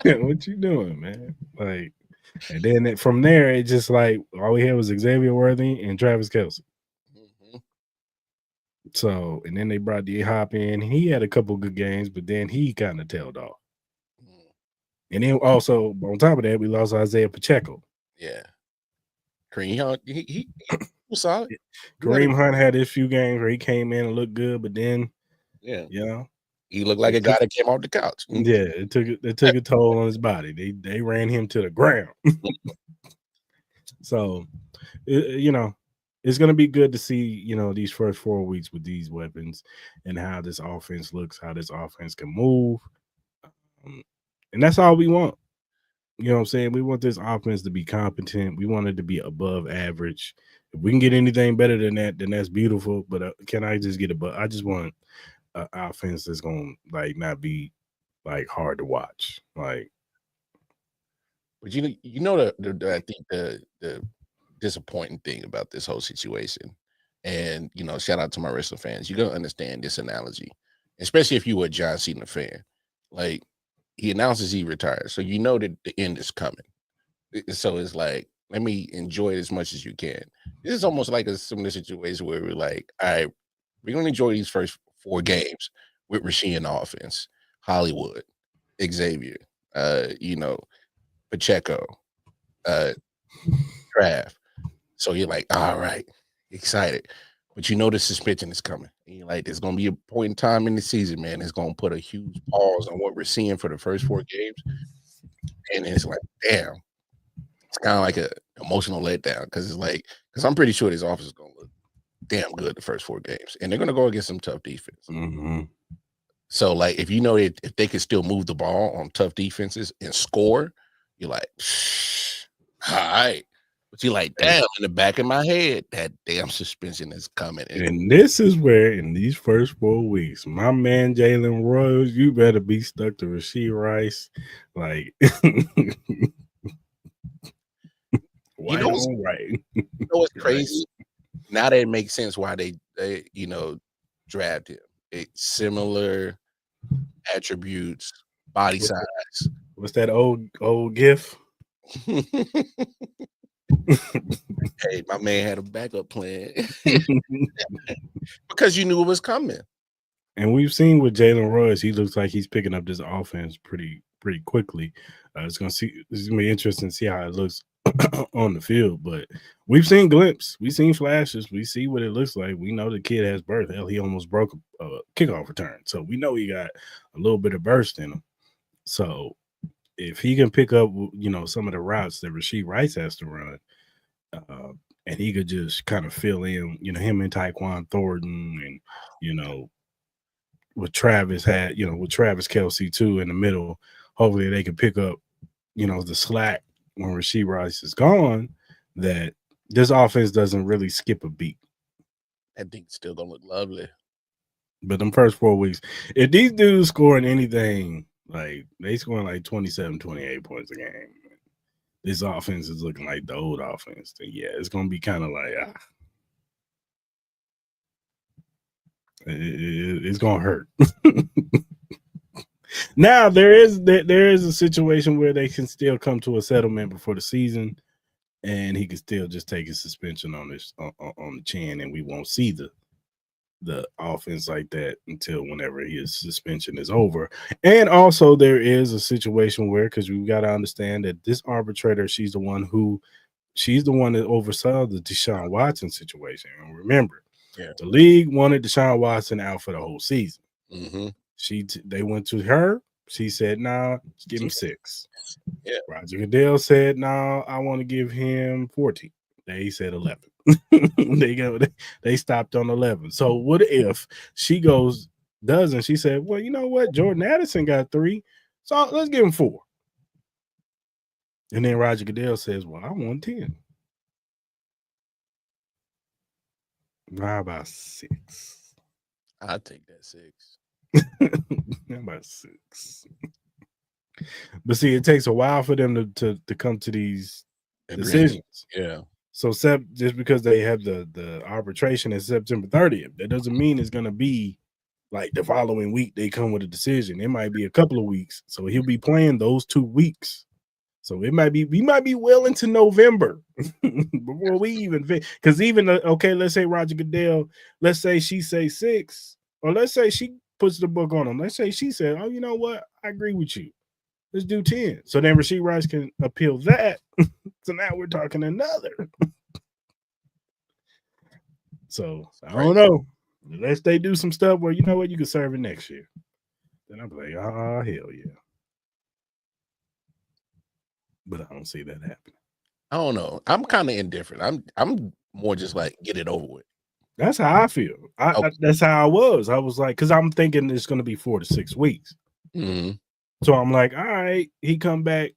What you doing, man? Like, and then from there, it just like all we had was Xavier Worthy and Travis Kelce. Mm-hmm. So, and then they brought D-Hop in. He had a couple good games, but then he kind of tailed off. And then also on top of that, we lost Isaiah Pacheco. Yeah, Kareem Hunt, he was solid. Kareem Hunt had his few games where he came in and looked good, but then he looked like a guy that came off the couch. Yeah, it took a toll on his body. They ran him to the ground. So, it's going to be good to see, these first 4 weeks with these weapons and how this offense looks, how this offense can move. And that's all we want. You know what I'm saying? We want this offense to be competent. We want it to be above average. If we can get anything better than that, then that's beautiful. But can I just get above? I just want an offense that's going to like not be like hard to watch. Like, but I think the disappointing thing about this whole situation, and shout out to my wrestling fans, you're gonna understand this analogy, especially if you were a John Cena fan. Like, he announces he retires, so that the end is coming. So it's like, let me enjoy it as much as you can. This is almost like a similar situation where we're like, all right, we're gonna enjoy these first 4 games with Rashee in the offense, Hollywood, Xavier, Pacheco, Trav. So you're like, all right, excited. But the suspension is coming. And you're like, there's going to be a point in time in the season, man. It's going to put a huge pause on what we're seeing for the first 4 games. And it's like, damn. It's kind of like an emotional letdown because I'm pretty sure this offense is going to look damn good the first 4 games. And they're going to go against some tough defense. Mm-hmm. So, like, if they can still move the ball on tough defenses and score, you're like, all right. But you like, damn, in the back of my head, that damn suspension is coming. And this is where, in these first 4 weeks, my man Jalen Rose, you better be stuck to Rashee Rice. Like, you know what's crazy? Now that it makes sense why they draft him. Similar attributes, body size. What's that old gif? Hey, my man had a backup plan because you knew it was coming. And we've seen with Jalen Rose, he looks like he's picking up this offense pretty quickly. It's gonna be interesting to see how it looks on the field. But we've seen glimpses, we've seen flashes, we see what it looks like. We know the kid has burst. Hell, he almost broke a kickoff return, so we know he got a little bit of burst in him. So if he can pick up, some of the routes that Rashee Rice has to run, and he could just kind of fill in, him and Tyquan Thornton, and with Travis Kelce too in the middle. Hopefully they can pick up, the slack when Rashee Rice is gone. That this offense doesn't really skip a beat. I think it's still gonna look lovely. But them first 4 weeks, if these dudes scoring anything, like they scoring like 27, 28 points a game, this offense is looking like the old offense. Then yeah, it's gonna be kind of like it's gonna hurt. Now there is a situation where they can still come to a settlement before the season, and he can still just take his suspension on the chin, and we won't see the offense like that until whenever his suspension is over. And also there is a situation where, because we've got to understand that this arbitrator, she's the one that oversaw the Deshaun Watson situation. And remember, the league wanted Deshaun Watson out for the whole season. Mm-hmm. They went to her. She said, "Nah, give him 6." Yeah. Roger Goodell said, "Nah, I want to give him 14." They said 11. They stopped on 11. So what if she doesn't? She said, "Well, you know what? Jordan Addison got 3, so let's give him 4." And then Roger Goodell says, "Well, I want 10." How about 6? I'll take that 6. How about 6? But see, it takes a while for them to come to these decisions. Yeah. So just because they have the arbitration is September 30th, that doesn't mean it's going to be like the following week they come with a decision. It might be a couple of weeks. So he'll be playing those 2 weeks. So we might be well into November before we even because let's say Roger Goodell, let's say she say 6, or let's say she puts the book on him. Let's say she said, "Oh, you know what? I agree with you. Let's do 10." So then Rashee Rice can appeal that. So now we're talking another. So I don't know. Unless they do some stuff where, you know what, you can serve it next year. Then I'm like, hell yeah. But I don't see that happening. I don't know. I'm kind of indifferent. I'm more just like, get it over with. That's how I feel. That's how I was. I was like, because I'm thinking it's going to be 4 to 6 weeks. Mm-hmm. So I'm like, all right, he come back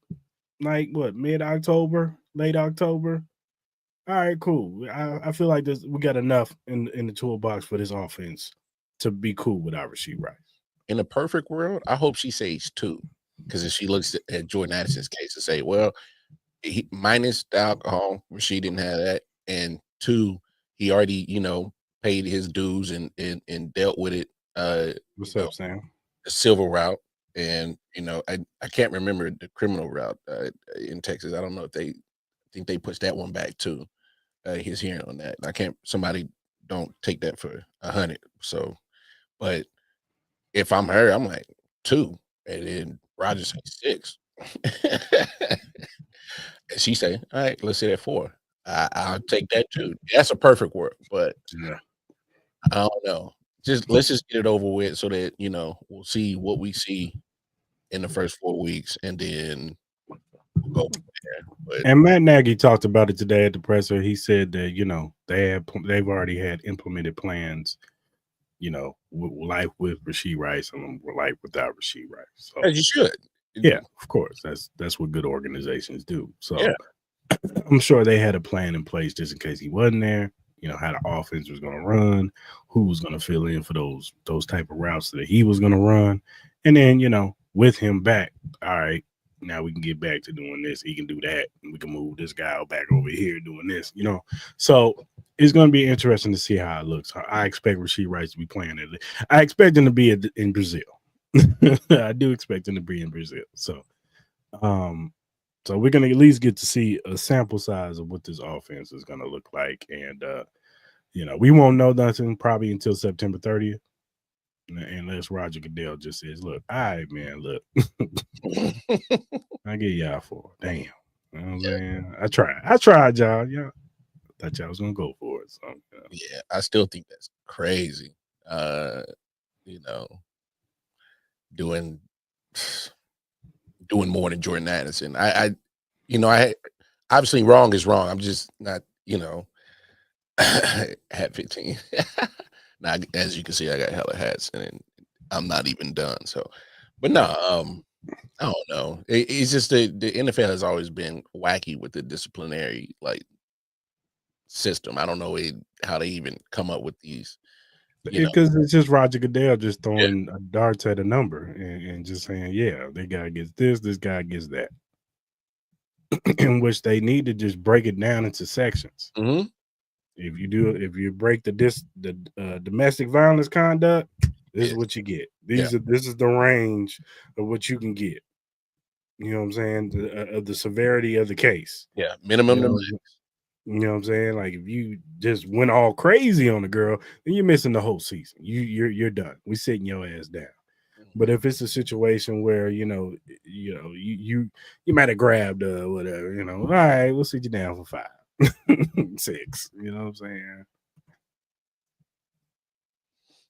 like what, mid-October, late October. All right, cool. I feel like we got enough in the toolbox for this offense to be cool with our Rashee Rice. In a perfect world, I hope she says 2, because if she looks at Jordan Addison's case and say, well, he minus the alcohol, Rashee didn't have that, and 2, he already paid his dues and dealt with it. What's up, Sam? The civil route. And I can't remember the criminal route in Texas. I don't know if I think they pushed that one back too. His hearing on that. Somebody don't take that for 100. So, but if I'm her, I'm like 2, and then Roger say 6, and she say, "All right, let's say that 4." I'll take that too. That's a perfect world, but yeah, I don't know. Let's just get it over with so that we'll see what we see in the first 4 weeks, and then we'll go from there. And Matt Nagy talked about it today at the presser. He said that they've already had implemented plans, life with Rashee Rice and life without Rashee Rice. So, as you should. Yeah, of course. That's what good organizations do. So, I'm sure they had a plan in place just in case he wasn't there. How the offense was going to run, who was going to fill in for those type of routes that he was going to run, and then with him back, all right, now we can get back to doing this. He can do that, and we can move this guy back over here doing this. So it's going to be interesting to see how it looks. I expect Rashee Rice to be playing it. I expect him to be in Brazil. I do expect him to be in Brazil. So we're going to at least get to see a sample size of what this offense is going to look like. And, we won't know nothing probably until September 30th. Unless Roger Goodell just says, look, all right, man, look. I get y'all for it. Damn. You know what I'm saying? I tried, y'all. Yeah. I thought y'all was going to go for it. So, yeah, I still think that's crazy. Doing more than Jordan Addison. I obviously wrong is wrong. I'm just not, hat 15. Now, as you can see, I got hella hats and I'm not even done. So, but no, I don't know. It's just the NFL has always been wacky with the disciplinary system. I don't know how they even come up with these. Because it's just Roger Goodell just throwing darts at a number and just saying, yeah, the guy gets this guy gets that. In which they need to just break it down into sections. Mm-hmm. If you break the domestic violence conduct, this is what you get. This is the range of what you can get. You know what I'm saying? Of the severity of the case. Yeah, minimum. You know what I'm saying? Like if you just went all crazy on the girl, then you're missing the whole season. You're done. We sitting your ass down. But if it's a situation where you might have grabbed whatever, all right, we'll sit you down for 5, 6. You know what I'm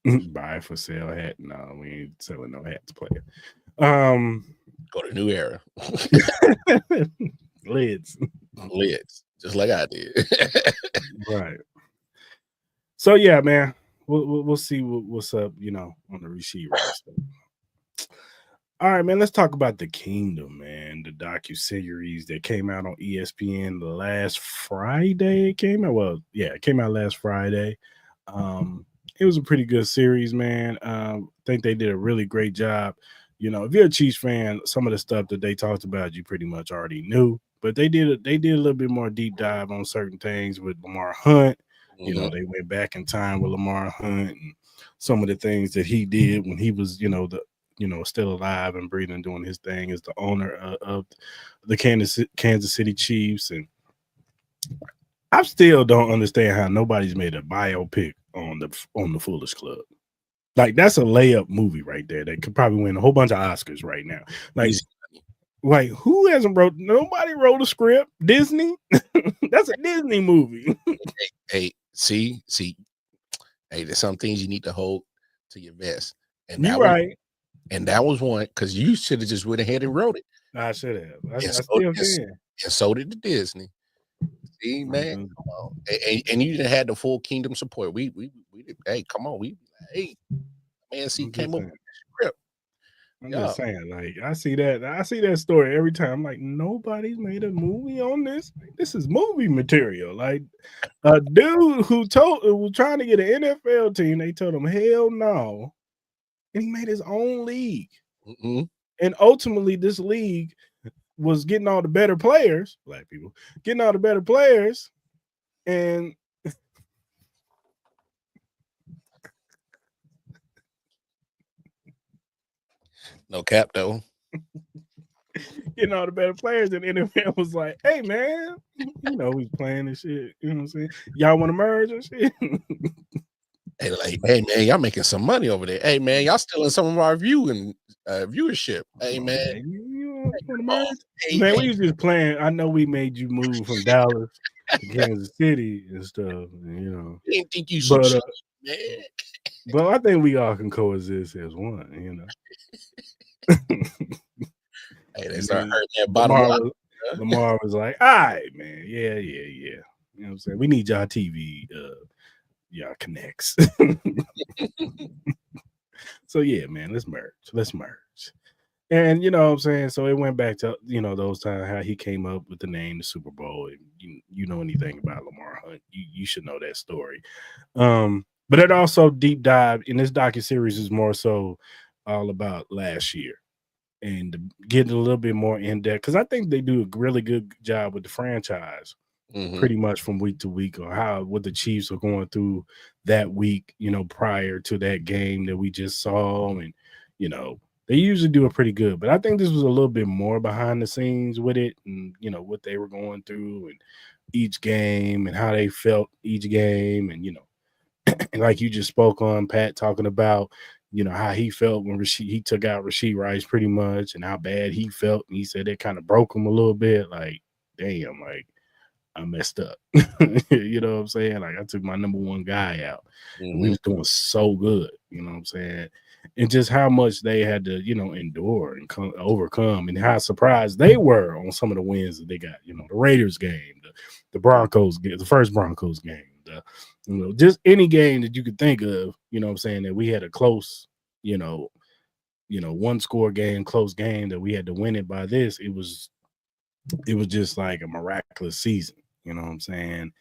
saying? Buy for sale hat. No, we ain't selling no hats, player. Go to New Era. Lids, just like I did. Right. So yeah, man, we'll see what's up, on the Rashee Rice. All right, man, let's talk about The Kingdom, man, the docuseries that came out on ESPN last Friday. It came out last Friday. It was a pretty good series, man. I think they did a really great job. If you're a Chiefs fan, some of the stuff that they talked about, you pretty much already knew. But they did a little bit more deep dive on certain things with Lamar Hunt. Mm-hmm. They went back in time with Lamar Hunt and some of the things that he did when he was, still alive and breathing, doing his thing as the owner of the Kansas City Chiefs. And I still don't understand how nobody's made a biopic on the Foolish Club. Like that's a layup movie right there that could probably win a whole bunch of Oscars right now. Like who hasn't nobody wrote a script? Disney? That's a Disney movie. Hey, see. Hey, there's some things you need to hold to your vest. And you're right. And that was one because you should have just went ahead and wrote it. I should have. I still can. And so did the Disney. See, man, come on. And you had the full Kingdom support. We hey, come on, man, see, came up with the script. I'm just saying, like, I see that story every time. I'm like, nobody's made a movie on this. This is movie material. Like a dude who was trying to get an NFL team, they told him hell no, and he made his own league. Mm-hmm. And ultimately, this league was getting all the better players, black people, getting all the better players, and no cap though. Getting all the better players, and the NFL was like, "Hey man, he's playing this shit. You know what I'm saying? Y'all want to merge and shit." Hey, like, hey man, y'all making some money over there. Hey man, y'all stealing some of our viewership. Hey man, you want to merge? Man, we was just playing. I know we made you move from Dallas to Kansas City and stuff. Didn't think you should, man. But I think we all can coexist as one. Hey, they start hurting that bottom line. Lamar was like, all right, man. Yeah. You know what I'm saying? We need y'all TV, y'all connects. So, yeah, man, let's merge. And you know what I'm saying? So it went back to, those times how he came up with the name, the Super Bowl. And you know anything about Lamar Hunt, you should know that story. But it also deep dive in this docuseries is more so all about last year and getting a little bit more in depth, because I think they do a really good job with the franchise pretty much from week to week, or what the Chiefs are going through that week, prior to that game that we just saw. And, they usually do it pretty good. But I think this was a little bit more behind the scenes with it, and, what they were going through and each game and how they felt each game. And, and like you just spoke on, Pat, talking about, how he felt when he took out Rashee Rice pretty much, and how bad he felt. And he said it kind of broke him a little bit. Like, damn, like, I messed up. You know what I'm saying? Like, I took my number one guy out. And we was doing so good. You know what I'm saying? And just how much they had to, endure and overcome, and how surprised they were on some of the wins that they got. The Raiders game, the Broncos game, the first Broncos game, just any game that you could think of. You know what I'm saying? That we had a close, one score game, close game that we had to win it by this. It was just like a miraculous season. You know what I'm saying?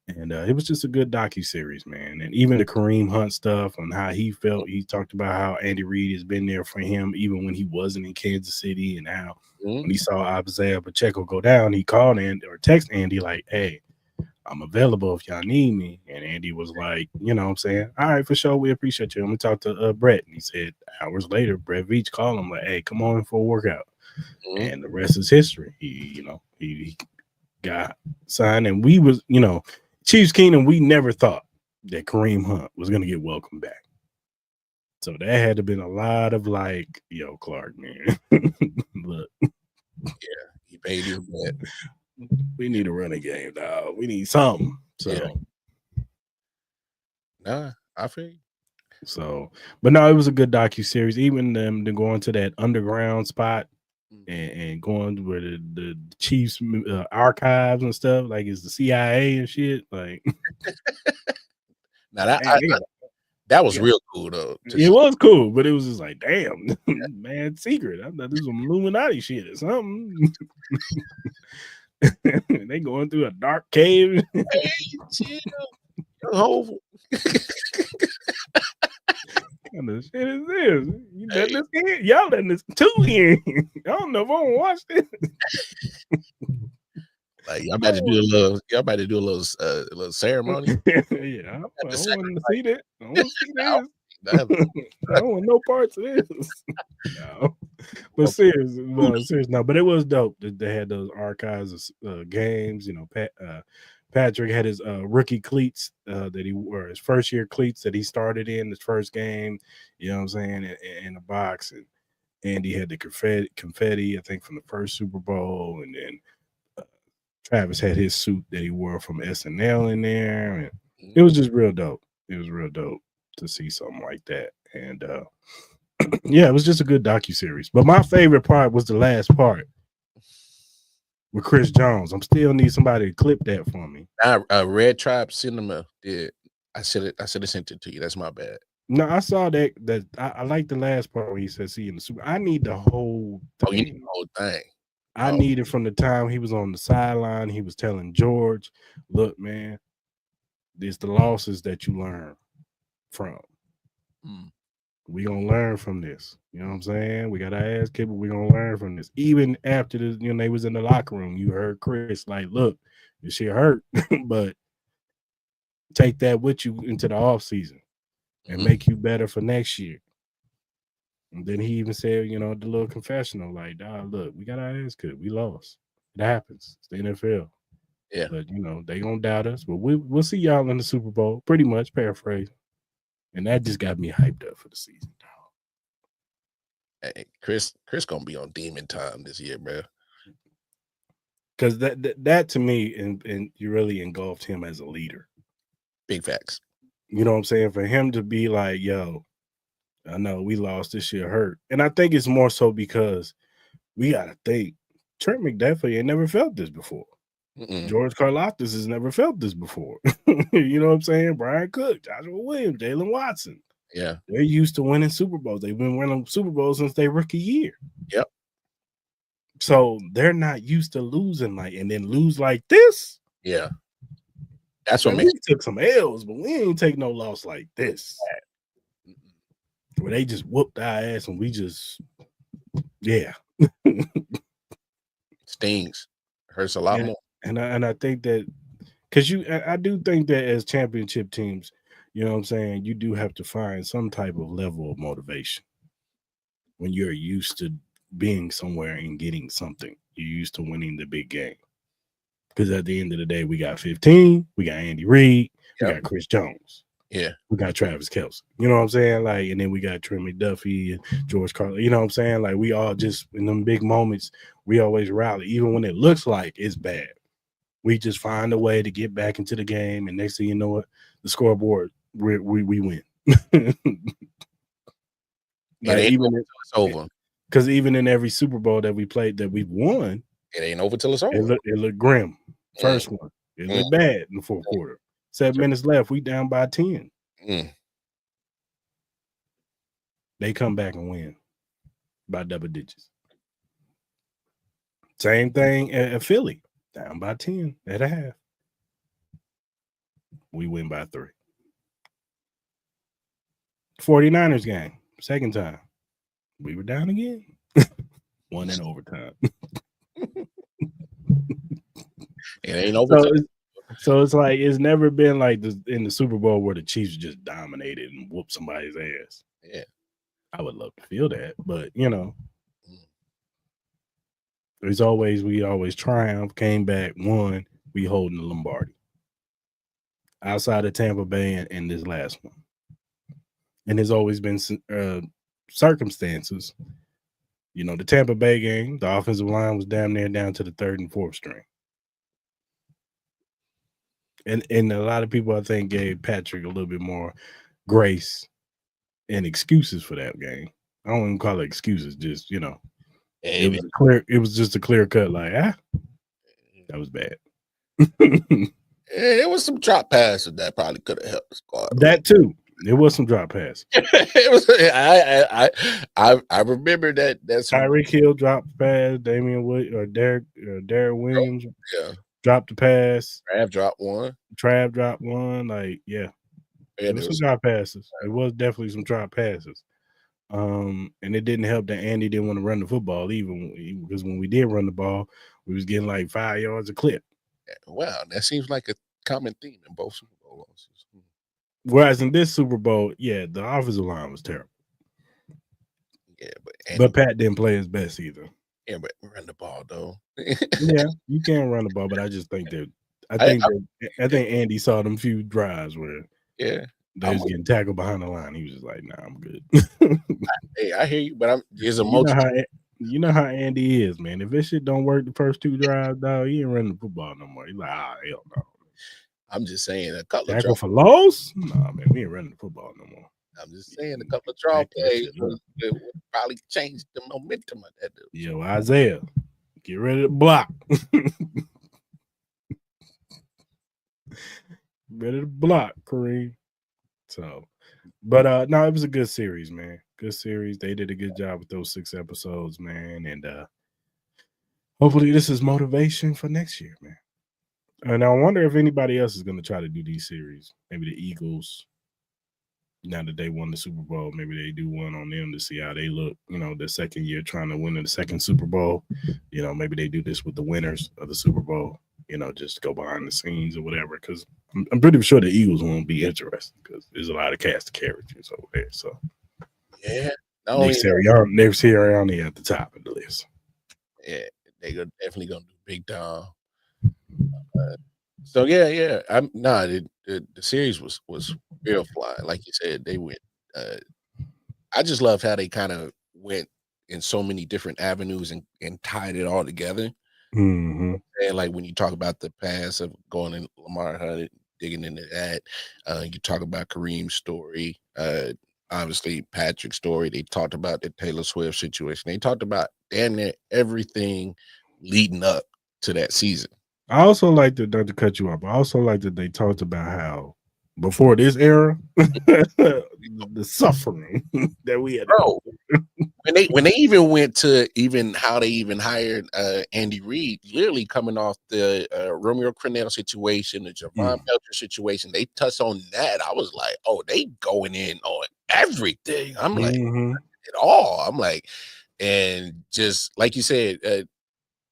And it was just a good docuseries, man. And even the Kareem Hunt stuff and how he felt. He talked about how Andy Reid has been there for him even when he wasn't in Kansas City, and how when he saw Isaiah Pacheco go down, he called or texted Andy like, "Hey, I'm available if y'all need me." And Andy was like, you know what I'm saying? "All right, for sure. We appreciate you. I'm going to talk to Brett." And he said hours later, Brett Veach called him like, "Hey, come on for a workout." And the rest is history. He got signed, and we was, Chiefs Kingdom, we never thought that Kareem Hunt was going to get welcomed back. So that had to have been a lot of like, yo, Clark, man. Look. Yeah, he paid his bet. We need to run a game, dog. We need something. So, nah, I feel you. So, but no, it was a good docuseries. Even them going to that underground spot and going where the Chiefs archives and stuff, like it's the CIA and shit. Like, now that was real cool though. It was cool, but it was just like, damn, man, secret. I thought this was some Illuminati shit or something. They going through a dark cave. Hey, chill. What the shit is this? You letting this in? Y'all letting this two in? I don't know if I want to watch this. Like y'all about to do a little ceremony. Yeah, I want to see that. I want to see this. I don't want no parts of this. No. But serious, no. But it was dope that they had those archives of games. Patrick had his rookie cleats that he wore, his first year cleats that he started in his first game. You know what I'm saying? In a box, and Andy had the confetti, I think, from the first Super Bowl, and then Travis had his suit that he wore from SNL in there, and it was just real dope. It was real dope to see something like that, and yeah, it was just a good docuseries. But my favorite part was the last part with Chris Jones. I'm still need somebody to clip that for me. Red Tribe Cinema did. I should have sent it to you. That's my bad. No, I saw that. I like the last part where he said, "See you in the Super." I need the whole thing. Oh, you need the whole thing. I need it from the time he was on the sideline. He was telling George, "Look, man, it's the losses that you learn from. We gonna learn from this. You know what I'm saying? We got our ass kicked, but we gonna learn from this." Even after this, they was in the locker room, you heard Chris like, "Look, this shit hurt, but take that with you into the off season and make you better for next year." And then he even said, the little confessional, like, "Dog, look, we got our ass kicked. We lost. It happens. It's the NFL. Yeah, but they gonna doubt us. But we'll see y'all in the Super Bowl." Pretty much paraphrase. And that just got me hyped up for the season, dog. Hey, Chris gonna be on demon time this year, bro. Because that to me, and you really engulfed him as a leader. Big facts. You know what I'm saying? For him to be like, "Yo, I know we lost, this shit hurt." And I think it's more so because we got to think Trent McDuffie ain't never felt this before. George Karlaftis has never felt this before. You know what I'm saying? Brian Cook, Joshua Williams, Jalen Watson. Yeah. They're used to winning Super Bowls. They've been winning Super Bowls since their rookie year. Yep. So they're not used to losing and then lose like this. Yeah. That's what we took some L's, but we ain't take no loss like this. Where they just whooped our ass and we just, stings. Hurts a lot more. And I think that because I do think that as championship teams, you know what I'm saying, you do have to find some type of level of motivation when you're used to being somewhere and getting something. You're used to winning the big game. Because at the end of the day, we got 15, we got Andy Reid, we got Chris Jones. Yeah. We got Travis Kelce. You know what I'm saying? And then we got Trent McDuffie and George Carlin. You know what I'm saying? We all just, in them big moments, we always rally. Even when it looks like it's bad, we just find a way to get back into the game. And next thing you know what? The scoreboard, we win. Even it's over. Because even in every Super Bowl that we played that we've won, it ain't over till it's over. It looked grim. First one. It looked bad in the fourth quarter. 7 minutes left. We down by 10. They come back and win by double digits. Same thing at Philly. Down by 10 at a half. We win by 3. 49ers game. Second time. We were down again. One in overtime. It ain't overtime. So it's like it's never been like in the Super Bowl where the Chiefs just dominated and whooped somebody's ass. Yeah. I would love to feel that, but we always triumph, came back, won, we holding the Lombardi. Outside of Tampa Bay and this last one. And there's always been circumstances. The Tampa Bay game, the offensive line was damn near down to the 3rd and 4th string. And a lot of people, I think, gave Patrick a little bit more grace and excuses for that game. I don't even call it excuses, just, it was just a clear cut, that was bad. It was some drop passes that probably could have helped the squad. That too. It was some drop passes. It was. I remember that. That's Tyreek Hill dropped the pass. Damian Wood or Derek Williams dropped the pass. Trav dropped one. It was some drop passes. It was definitely some drop passes. And it didn't help that Andy didn't want to run the football even because when we did run the ball, we was getting like 5 yards a clip. Wow, that seems like a common theme in both Super Bowl losses. Whereas in this Super Bowl, the offensive line was terrible. Yeah, but Pat didn't play his best either. Yeah, but run the ball though. Yeah, you can run the ball, but I just think that I think Andy saw them few drives where they was getting tackled behind the line. He was just like, "Nah, I'm good." Hey, I hear you, but there's a you know how Andy is, man. If this shit don't work the first 2 drives, dog, he ain't running the football no more. He's like, hell no. I'm just saying a couple of for loss. Nah, man, we ain't running the football no more. I'm just saying a couple of draw plays would probably change the momentum of that dude. Yo, Isaiah, get ready to block. Ready to block, Kareem. So, but no, it was a good series, man. Good series. They did a good job with those 6 episodes, man. And hopefully this is motivation for next year, man. And I wonder if anybody else is going to try to do these series. Maybe the Eagles, now that they won the Super Bowl, maybe they do one on them to see how they look, the second year trying to win the second Super Bowl. Maybe they do this with the winners of the Super Bowl, just go behind the scenes or whatever. Because I'm pretty sure the Eagles won't be interested because there's a lot of cast of characters over there. So, yeah. Nick Sirianni at the top of the list. Yeah, they're definitely going to do big time. So the series was real fly. Like you said, they went. I just loved how they kind of went in so many different avenues and tied it all together. Mm-hmm. And like when you talk about the pass of going in Lamar Hunt, digging into that, you talk about Kareem's story, obviously Patrick's story. They talked about the Taylor Swift situation. They talked about damn near everything leading up to that season. I also like that, not to cut you off, I also like that they talked about how before this era, the suffering that we had. Bro, when they even went to even how they even hired Andy Reid, literally coming off the Romeo Crennel situation, the Javon Belcher situation, they touched on that. I was like, oh, they going in on everything. I'm like, at all. I'm like, and just like you said,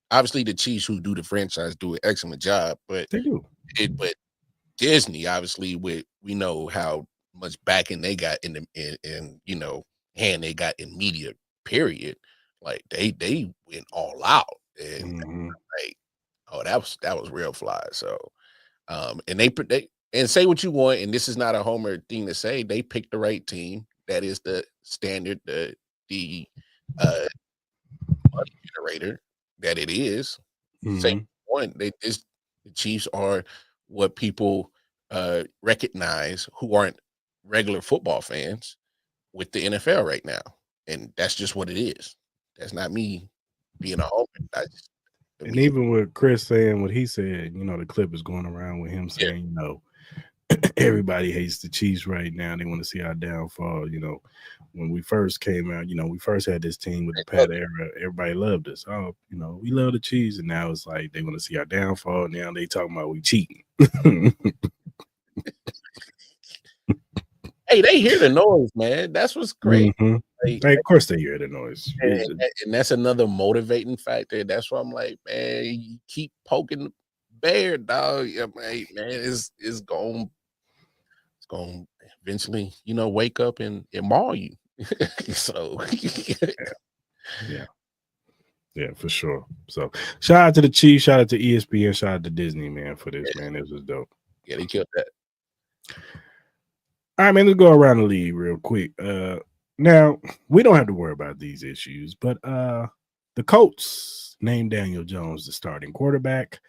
obviously the Chiefs who do the franchise do an excellent job, but they do. But Disney, obviously, we know how much backing they got in you know, hand they got in media. Period. Like they went all out, and like, oh, that was real fly. So, and they and say what you want, and this is not a homer thing to say. They picked the right team. That is the standard, the money generator that it is. Say one, the Chiefs are what people recognize who aren't regular football fans with the NFL right now, and that's just what it is. That's not me being a homer. And even with Chris saying what he said, you know, the clip is going around with him saying, you know, everybody hates the Chiefs right now. They want to see our downfall. You know, when we first came out, you know, we first had this team with the Pat era. Everybody loved us. Oh, you know, we love the Chiefs, and now it's like they want to see our downfall. Now they talking about we cheating. Hey, they hear the noise, man. That's what's great. Like, of course, they hear the noise, and that's another motivating factor. That's why I'm like, man, you keep poking the bear, dog. Yeah, man, it's going eventually, you know, wake up and maul you. So, yeah, for sure. So, shout out to the Chiefs, shout out to ESPN, shout out to Disney, man, for this, man. This was dope. Yeah, they killed that. All right, man, let's go around the league real quick. Now, we don't have to worry about these issues, but the Colts named Daniel Jones the starting quarterback.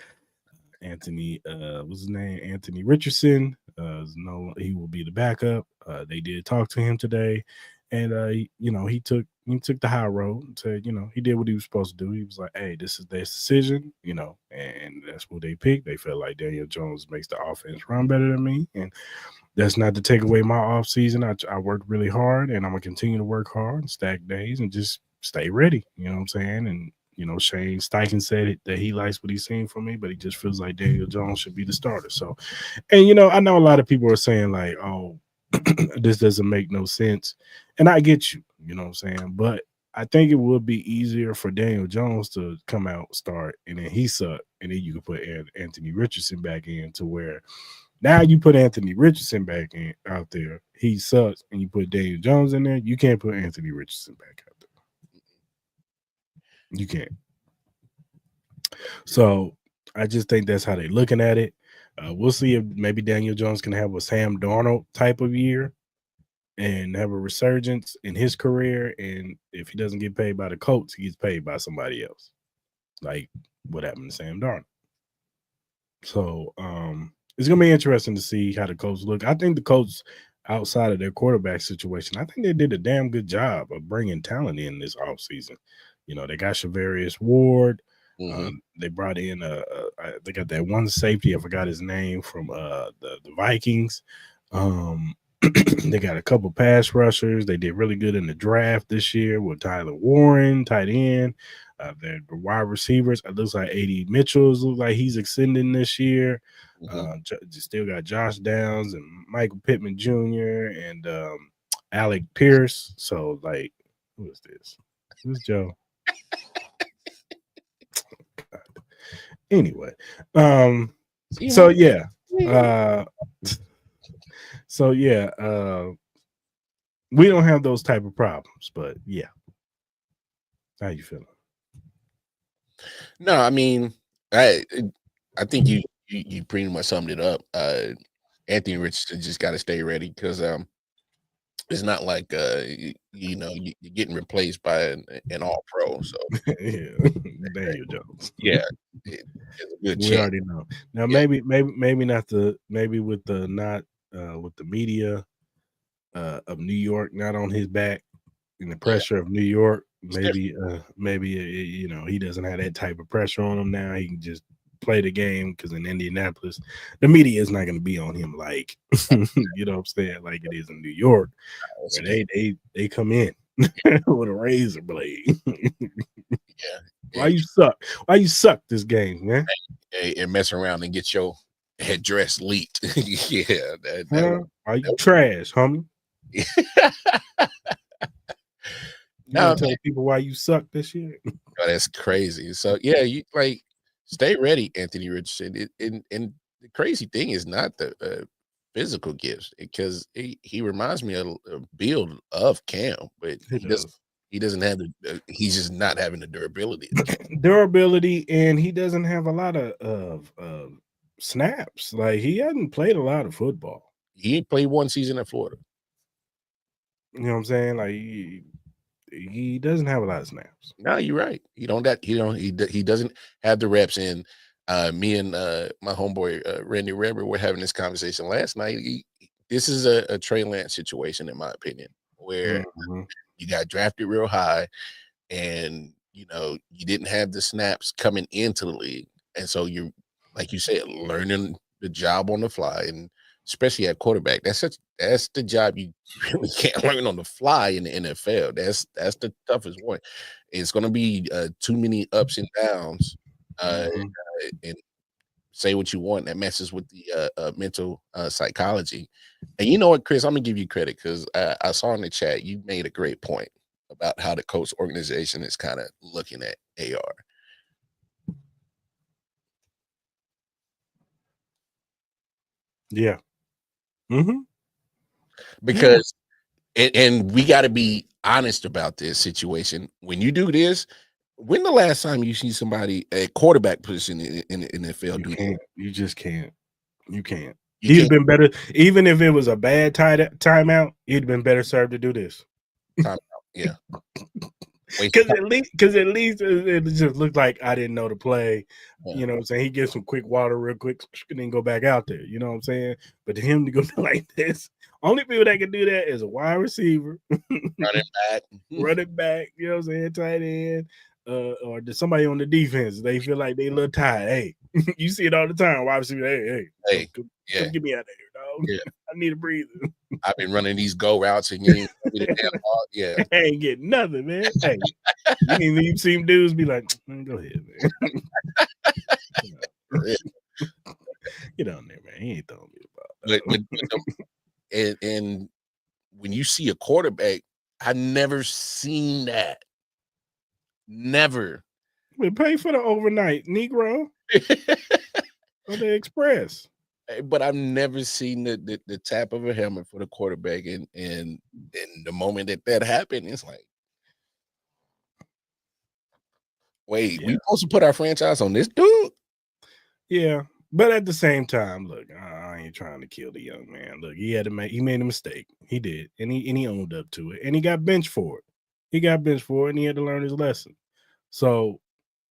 Anthony, what's his name? Anthony Richardson. No, he will be the backup. They did talk to him today, and you know, he took the high road and said, you know, he did what he was supposed to do. He was like, hey, this is their decision, you know, and that's what they picked. They felt like Daniel Jones makes the offense run better than me, and that's not to take away my off season. I worked really hard, and I'm gonna continue to work hard and stack days and just stay ready. You know what I'm saying? And you know, Shane Steichen said that he likes what he's seen from me, but he just feels like Daniel Jones should be the starter. So, and you know, I know a lot of people are saying like, oh, this doesn't make no sense, and I get you. You know what I'm saying? But I think it would be easier for Daniel Jones to come out, start, and then he suck, and then you can put Anthony Richardson back in to where. Now you put Anthony Richardson back in out there, he sucks, and you put Daniel Jones in there, you can't put Anthony Richardson back out there. You can't. So I just think that's how they're looking at it. We'll see if maybe Daniel Jones can have a Sam Darnold type of year and have a resurgence in his career. And if he doesn't get paid by the Colts, he gets paid by somebody else, like what happened to Sam Darnold. So, it's going to be interesting to see how the Colts look. I think the Colts, outside of their quarterback situation, I think they did a damn good job of bringing talent in this offseason. You know, they got Shavarius Ward. They brought in they got that one safety. I forgot his name from the Vikings. They got a couple pass rushers. They did really good in the draft this year with Tyler Warren, tight end. The wide receivers, it looks like A.D. Mitchell's look like he's extending this year. Still got Josh Downs and Michael Pittman Jr. and Alec Pierce. So, like, who is this? Who's Joe? God. Anyway, so yeah, we don't have those type of problems, but yeah. How you feeling? No, I mean, I think you pretty much summed it up. Anthony Richardson just got to stay ready because it's not like you know, you're getting replaced by an all pro. So yeah, Daniel Jones. Yeah, it's a good we chance. already know. Now maybe not with the media of New York not on his back and the pressure of New York. Maybe you know, he doesn't have that type of pressure on him now. He can just play the game because in Indianapolis, the media is not going to be on him like you know what I'm saying, like it is in New York. Where they come in with a razor blade. Why you suck? Why you suck this game, man? And mess around and get your headdress leaked. Why you trash, homie? You tell people why you suck this year. Oh, that's crazy. So yeah, you like stay ready, Anthony Richardson. And the crazy thing is not the physical gifts, because he reminds me of a build of Cam, but he doesn't have he's just not having the durability. And he doesn't have a lot of snaps. Like he hasn't played a lot of football. He played one season at Florida. You know what I'm saying? Like he doesn't have a lot of snaps. No, you're right. He doesn't have the reps in. Me and my homeboy Randy Reber were having this conversation last night. This is a Trey Lance situation, in my opinion, where you got drafted real high, and you didn't have the snaps coming into the league, and so you, like you said, learning the job on the fly, and especially at quarterback. That's the job you really can't learn on the fly in the NFL. That's the toughest one. It's going to be too many ups and downs. And say what you want, that messes with the mental psychology. And you know what, Chris, I'm gonna give you credit because I saw in the chat you made a great point about how the coach organization is kind of looking at AR. Yeah. Because and we got to be honest about this situation. When you do this, when the last time you see somebody at quarterback position in the NFL do that? You just can't. You can't. He'd been better, even if it was a bad timeout. He'd been better served to do this. Timeout, yeah. Because at least it just looked like I didn't know the play. Yeah. You know what I'm saying? He gets some quick water real quick and then go back out there. You know what I'm saying? But to him to go like this, only people that can do that is a wide receiver, running back. You know what I'm saying? Tight end. Or somebody on the defense, they feel like they a little tired. Hey, you see it all the time. Wide receiver, hey, come get me out of here, dog. Yeah. I need a breather. I've been running these go routes and you ain't the damn ball. Yeah, I ain't getting nothing, man. Hey, you ain't even see them dudes be like, go ahead, man. Get on there, man. He ain't throwing me about. And when you see a quarterback, I never seen that. Never. We pay for the overnight, Negro. Or the express. But I've never seen the tap of a helmet for the quarterback, and the moment that happened, it's like, wait, we supposed to put our franchise on this dude? Yeah, but at the same time, look, I ain't trying to kill the young man. Look, he made a mistake. He did, and he owned up to it, and he got benched for it. And he had to learn his lesson. So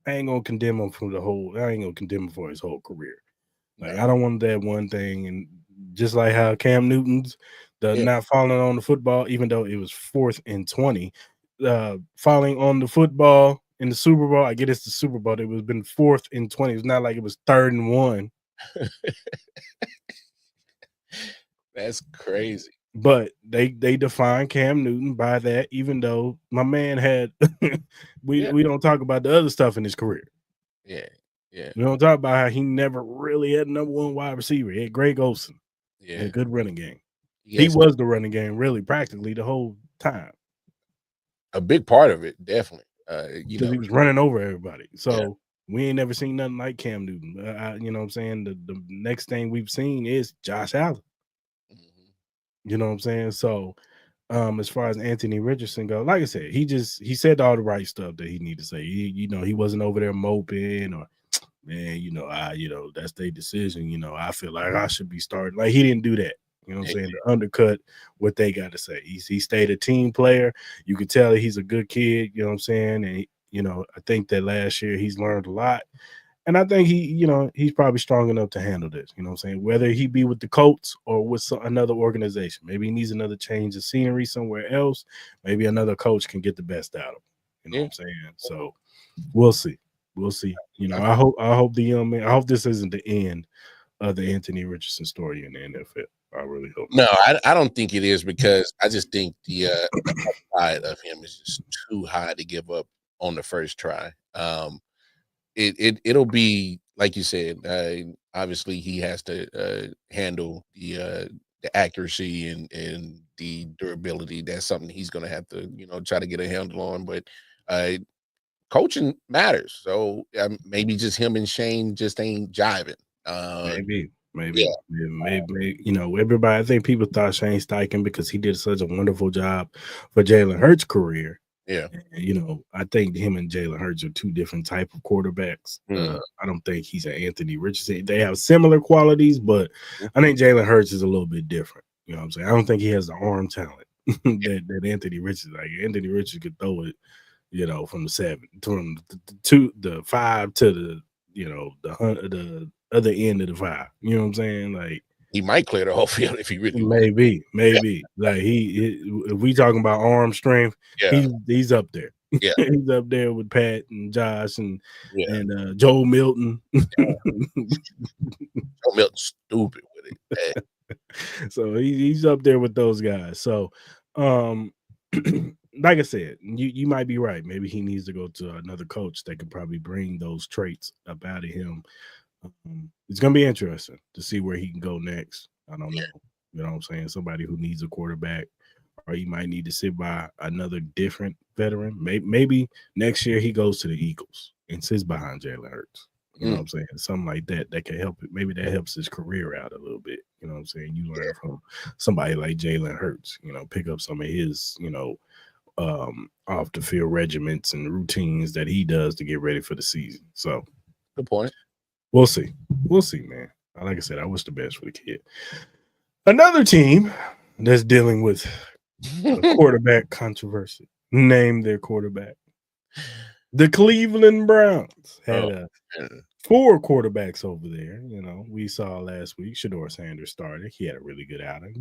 I ain't gonna condemn him for his whole career. Like, I don't want that one thing. And just like how Cam Newton's not falling on the football, even though it was 4th and 20, falling on the football in the Super Bowl. I get it's the Super Bowl. It was been 4th and 20. It's not like it was 3rd and 1. That's crazy. But they define Cam Newton by that, even though my man had we don't talk about the other stuff in his career. Yeah. We don't talk about how he never really had number one wide receiver. He had Greg Olsen. Yeah. Had a good running game. Yes. He was the running game really practically the whole time. A big part of it, definitely. Because he was running over everybody. So we ain't never seen nothing like Cam Newton. You know what I'm saying? The next thing we've seen is Josh Allen. You know what I'm saying? So as far as Anthony Richardson goes, like I said, he said all the right stuff that he needed to say. He wasn't over there moping or, man, that's their decision. I feel like I should be starting. Like, he didn't do that. You know what I'm saying? To undercut what they got to say. He stayed a team player. You could tell that he's a good kid, you know what I'm saying? And, I think that last year he's learned a lot. And I think he's probably strong enough to handle this, you know what I'm saying? Whether he be with the Colts or with another organization. Maybe he needs another change of scenery somewhere else. Maybe another coach can get the best out of him. You know what I'm saying? So we'll see. We'll see. I hope the young man. I hope this isn't the end of the Anthony Richardson story in the NFL. I really hope. No, I don't think it is, because I just think the upside of him is just too high to give up on the first try. It'll be like you said. Obviously, he has to handle the accuracy and the durability. That's something he's going to have to try to get a handle on. But coaching matters. So maybe just him and Shane just ain't jiving. Maybe. Everybody. I think people thought Shane Steichen, because he did such a wonderful job for Jalen Hurts' career. Yeah, and, I think him and Jalen Hurts are two different type of quarterbacks. I don't think he's an Anthony Richardson. They have similar qualities, but I think Jalen Hurts is a little bit different. You know what I'm saying? I don't think he has the arm talent that Anthony Richardson. Like Anthony Richardson could throw it, from the 7, from the 5 to the other end of the 5. You know what I'm saying? Like, he might clear the whole field if he really maybe. Like if we talking about arm strength, he's up there. Yeah, he's up there with Pat and Josh and Joe Milton. Joe Milton's stupid with it. So he's up there with those guys. So like I said, you might be right. Maybe he needs to go to another coach that could probably bring those traits up out of him. It's gonna be interesting to see where he can go next. I don't know. You know what I'm saying? Somebody who needs a quarterback, or he might need to sit by another different veteran. Maybe next year he goes to the Eagles and sits behind Jalen Hurts. You know what I'm saying? Something like that can help it. Maybe that helps his career out a little bit. You know what I'm saying? You learn from somebody like Jalen Hurts, pick up some of his, off the field regiments and routines that he does to get ready for the season. So good point. We'll see, man. Like I said, I wish the best for the kid. Another team that's dealing with a quarterback controversy. Name their quarterback. The Cleveland Browns had 4 quarterbacks over there. We saw last week Shedeur Sanders started. He had a really good outing.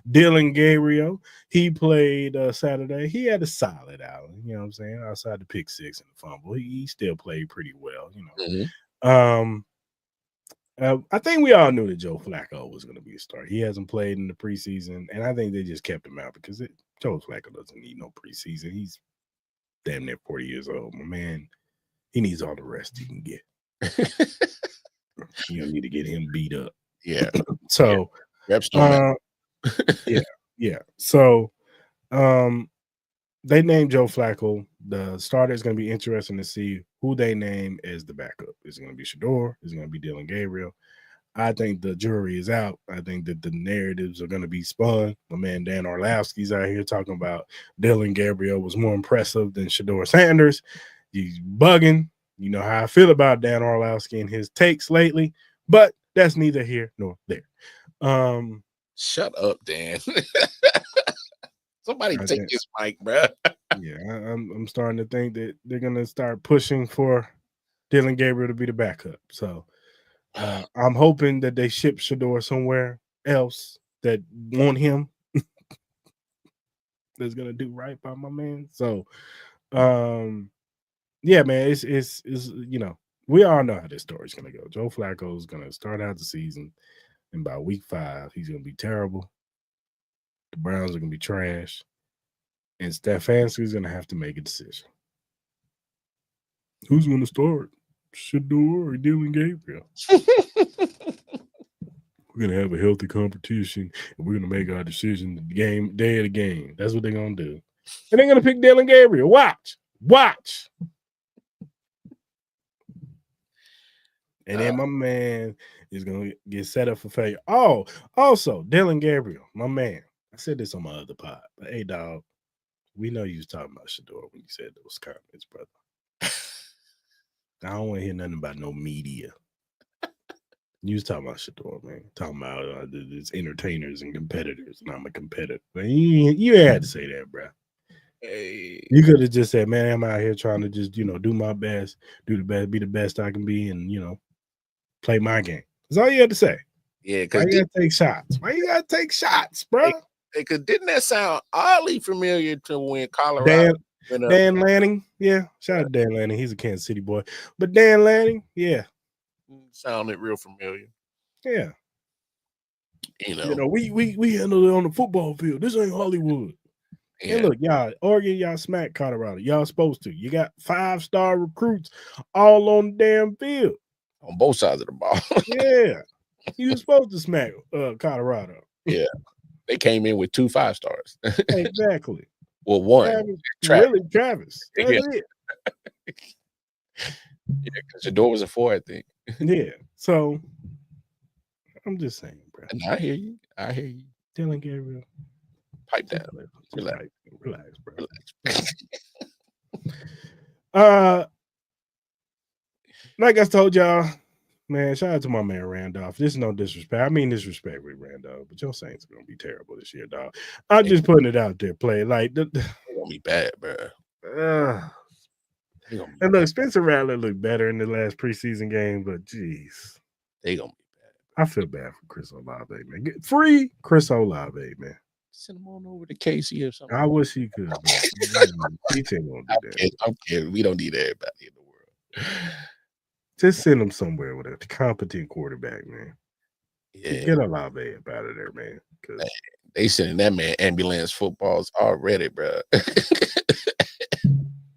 Dylan Gabriel, he played Saturday. He had a solid outing. You know what I'm saying? Outside the pick 6 and the fumble, he still played pretty well. I think we all knew that Joe Flacco was going to be a starter. He hasn't played in the preseason, and I think they just kept him out because Joe Flacco doesn't need no preseason. He's damn near 40 years old. My man, he needs all the rest he can get. You don't need to get him beat up. Yeah. So, yeah. So, they named Joe Flacco. The starter is going to be interesting to see who they name as the backup. Is it going to be Shedeur? Is it going to be Dylan Gabriel? I think the jury is out. I think that the narratives are going to be spun. My man Dan Orlovsky's out here talking about Dylan Gabriel was more impressive than Shedeur Sanders. He's bugging. You know how I feel about Dan Orlovsky and his takes lately, but that's neither here nor there. Shut up, Dan. Somebody take this mic, bro. Yeah, I'm starting to think that they're going to start pushing for Dylan Gabriel to be the backup. So I'm hoping that they ship Shedeur somewhere else that want him. That's going to do right by my man. So, yeah, man, it's we all know how this story's going to go. Joe Flacco is going to start out the season, and by week 5, he's going to be terrible. The Browns are going to be trash. And Stefanski is going to have to make a decision. Who's going to start? Shedeur or Dylan Gabriel? We're going to have a healthy competition, and we're going to make our decision the day of the game. That's what they're going to do. And they're going to pick Dylan Gabriel. Watch. And then my man is going to get set up for failure. Oh, also, Dylan Gabriel, my man. I said this on my other pod, but hey, dog, we know you was talking about Shedeur when you said those comments, brother. I don't want to hear nothing about no media. You was talking about Shedeur, man. Talking about it's entertainers and competitors, and I'm a competitor. Man, you had to say that, bro. Hey. You could have just said, man, I'm out here trying to just, do my best, do the best, be the best I can be, and, play my game. That's all you had to say. Yeah, because you got to take shots. Why you got to take shots, bro? Because didn't that sound oddly familiar to when Colorado Dan Lanning, yeah. Shout out to Dan Lanning. He's a Kansas City boy. But Dan Lanning, yeah. Sounded real familiar. Yeah. You know, we handle it on the football field. This ain't Hollywood. yeah. And look, y'all, Oregon, y'all smack Colorado. Y'all supposed to. You got 5-star recruits all on the damn field. On both sides of the ball. Yeah. You supposed to smack Colorado. Yeah. They came in with 2 5-stars. Exactly. Well, one. Travis. That's Yeah. it. Yeah, because the door was a 4, I think. Yeah. So I'm just saying, bro. And I hear you. Dylan Gabriel. Pipe down. Relax, bro. Relax. Like I told y'all, man, shout out to my man Randolph. This is no disrespect. I mean disrespect with Randolph, but your Saints are gonna be terrible this year, dog. I'm just putting it out there. Play like They're gonna be bad, bro. And look, Spencer Rattler looked better in the last preseason game, but geez, they gonna be bad. I feel bad for Chris Olave, man. Get free Chris Olave, man. Send him on over to KC or something. I wish he could. He ain't gonna do that. I'm kidding. We don't need everybody in the world. Just send him somewhere with a competent quarterback, man. Yeah. Get Olave up out of there, man. Because they sending that man ambulance footballs already, bro.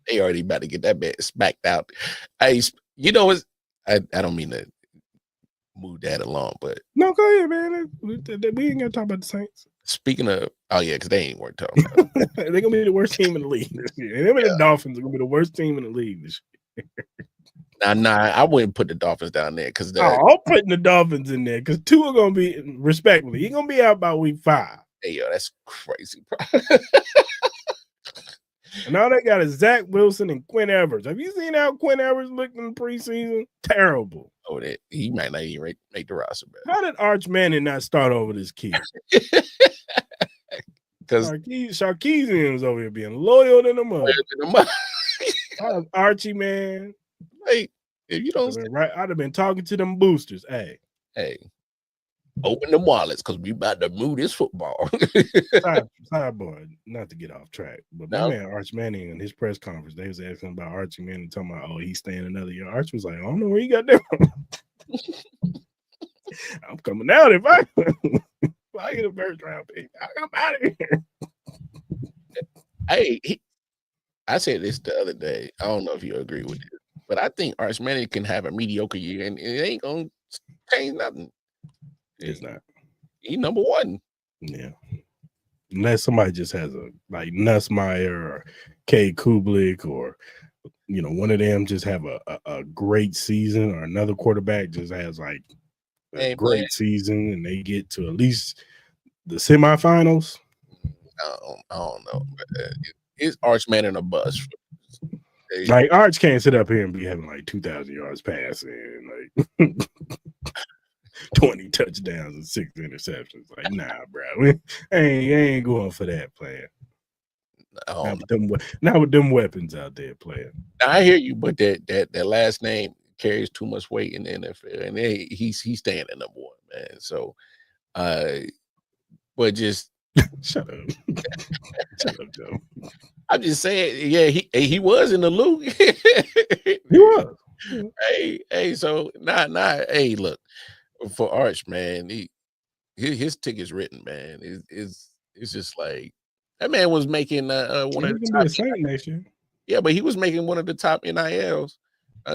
They already about to get that man smacked out. You know what? I don't mean to move that along, but no, go ahead, man. We ain't gonna talk about the Saints. Speaking of, because they ain't worth talking about. They're gonna be the worst team in the league this year. And them and the Dolphins are gonna be the worst team in the league this year. Nah, I wouldn't put the Dolphins down there because I'm putting the Dolphins in there because 2 are gonna be respectfully. He's gonna be out by week 5. Hey, yo, that's crazy, bro. And all they got is Zach Wilson and Quinn Evers. Have you seen how Quinn Evers looked in the preseason? Terrible. Oh, he might not even make the roster, bro. How did Arch Manning not start over this kid? Because Sarkisian was over here being loyal to the mother. Archie, man. Hey, if you don't, I'd have been talking to them boosters. Hey, open them wallets because we about to move this football. Sidebar, not to get off track, but my man Arch Manning in his press conference, they was asking about Archie Manning, talking about, he's staying another year. Arch was like, I don't know where you got that from. I'm coming out if I get a first round pick. I'm out of here. Hey, I said this the other day. I don't know if you agree with it, but I think Arch Manning can have a mediocre year and it ain't gonna change nothing. It's not. He number 1. Yeah. Unless somebody just has a like Nussmeier or K. Kublik or one of them just have a great season, or another quarterback just has like a great season and they get to at least the semifinals. I don't know. It's Arch Manning a bust. Like Arch can't sit up here and be having like 2,000 yards passing, like 20 touchdowns and 6 interceptions. Like, nah, bro. I ain't going for that player. Not with them weapons out there playing. I hear you, but that last name carries too much weight in the NFL, and he's staying at number 1, man. So, but just shut up, shut up, Joe. I'm just saying, yeah, he was in the league. He was. Hey, so hey, look, for Arch, man, his ticket's written, man. It's just like that man was making one of the top Saint next year. Yeah, but he was making one of the top NILs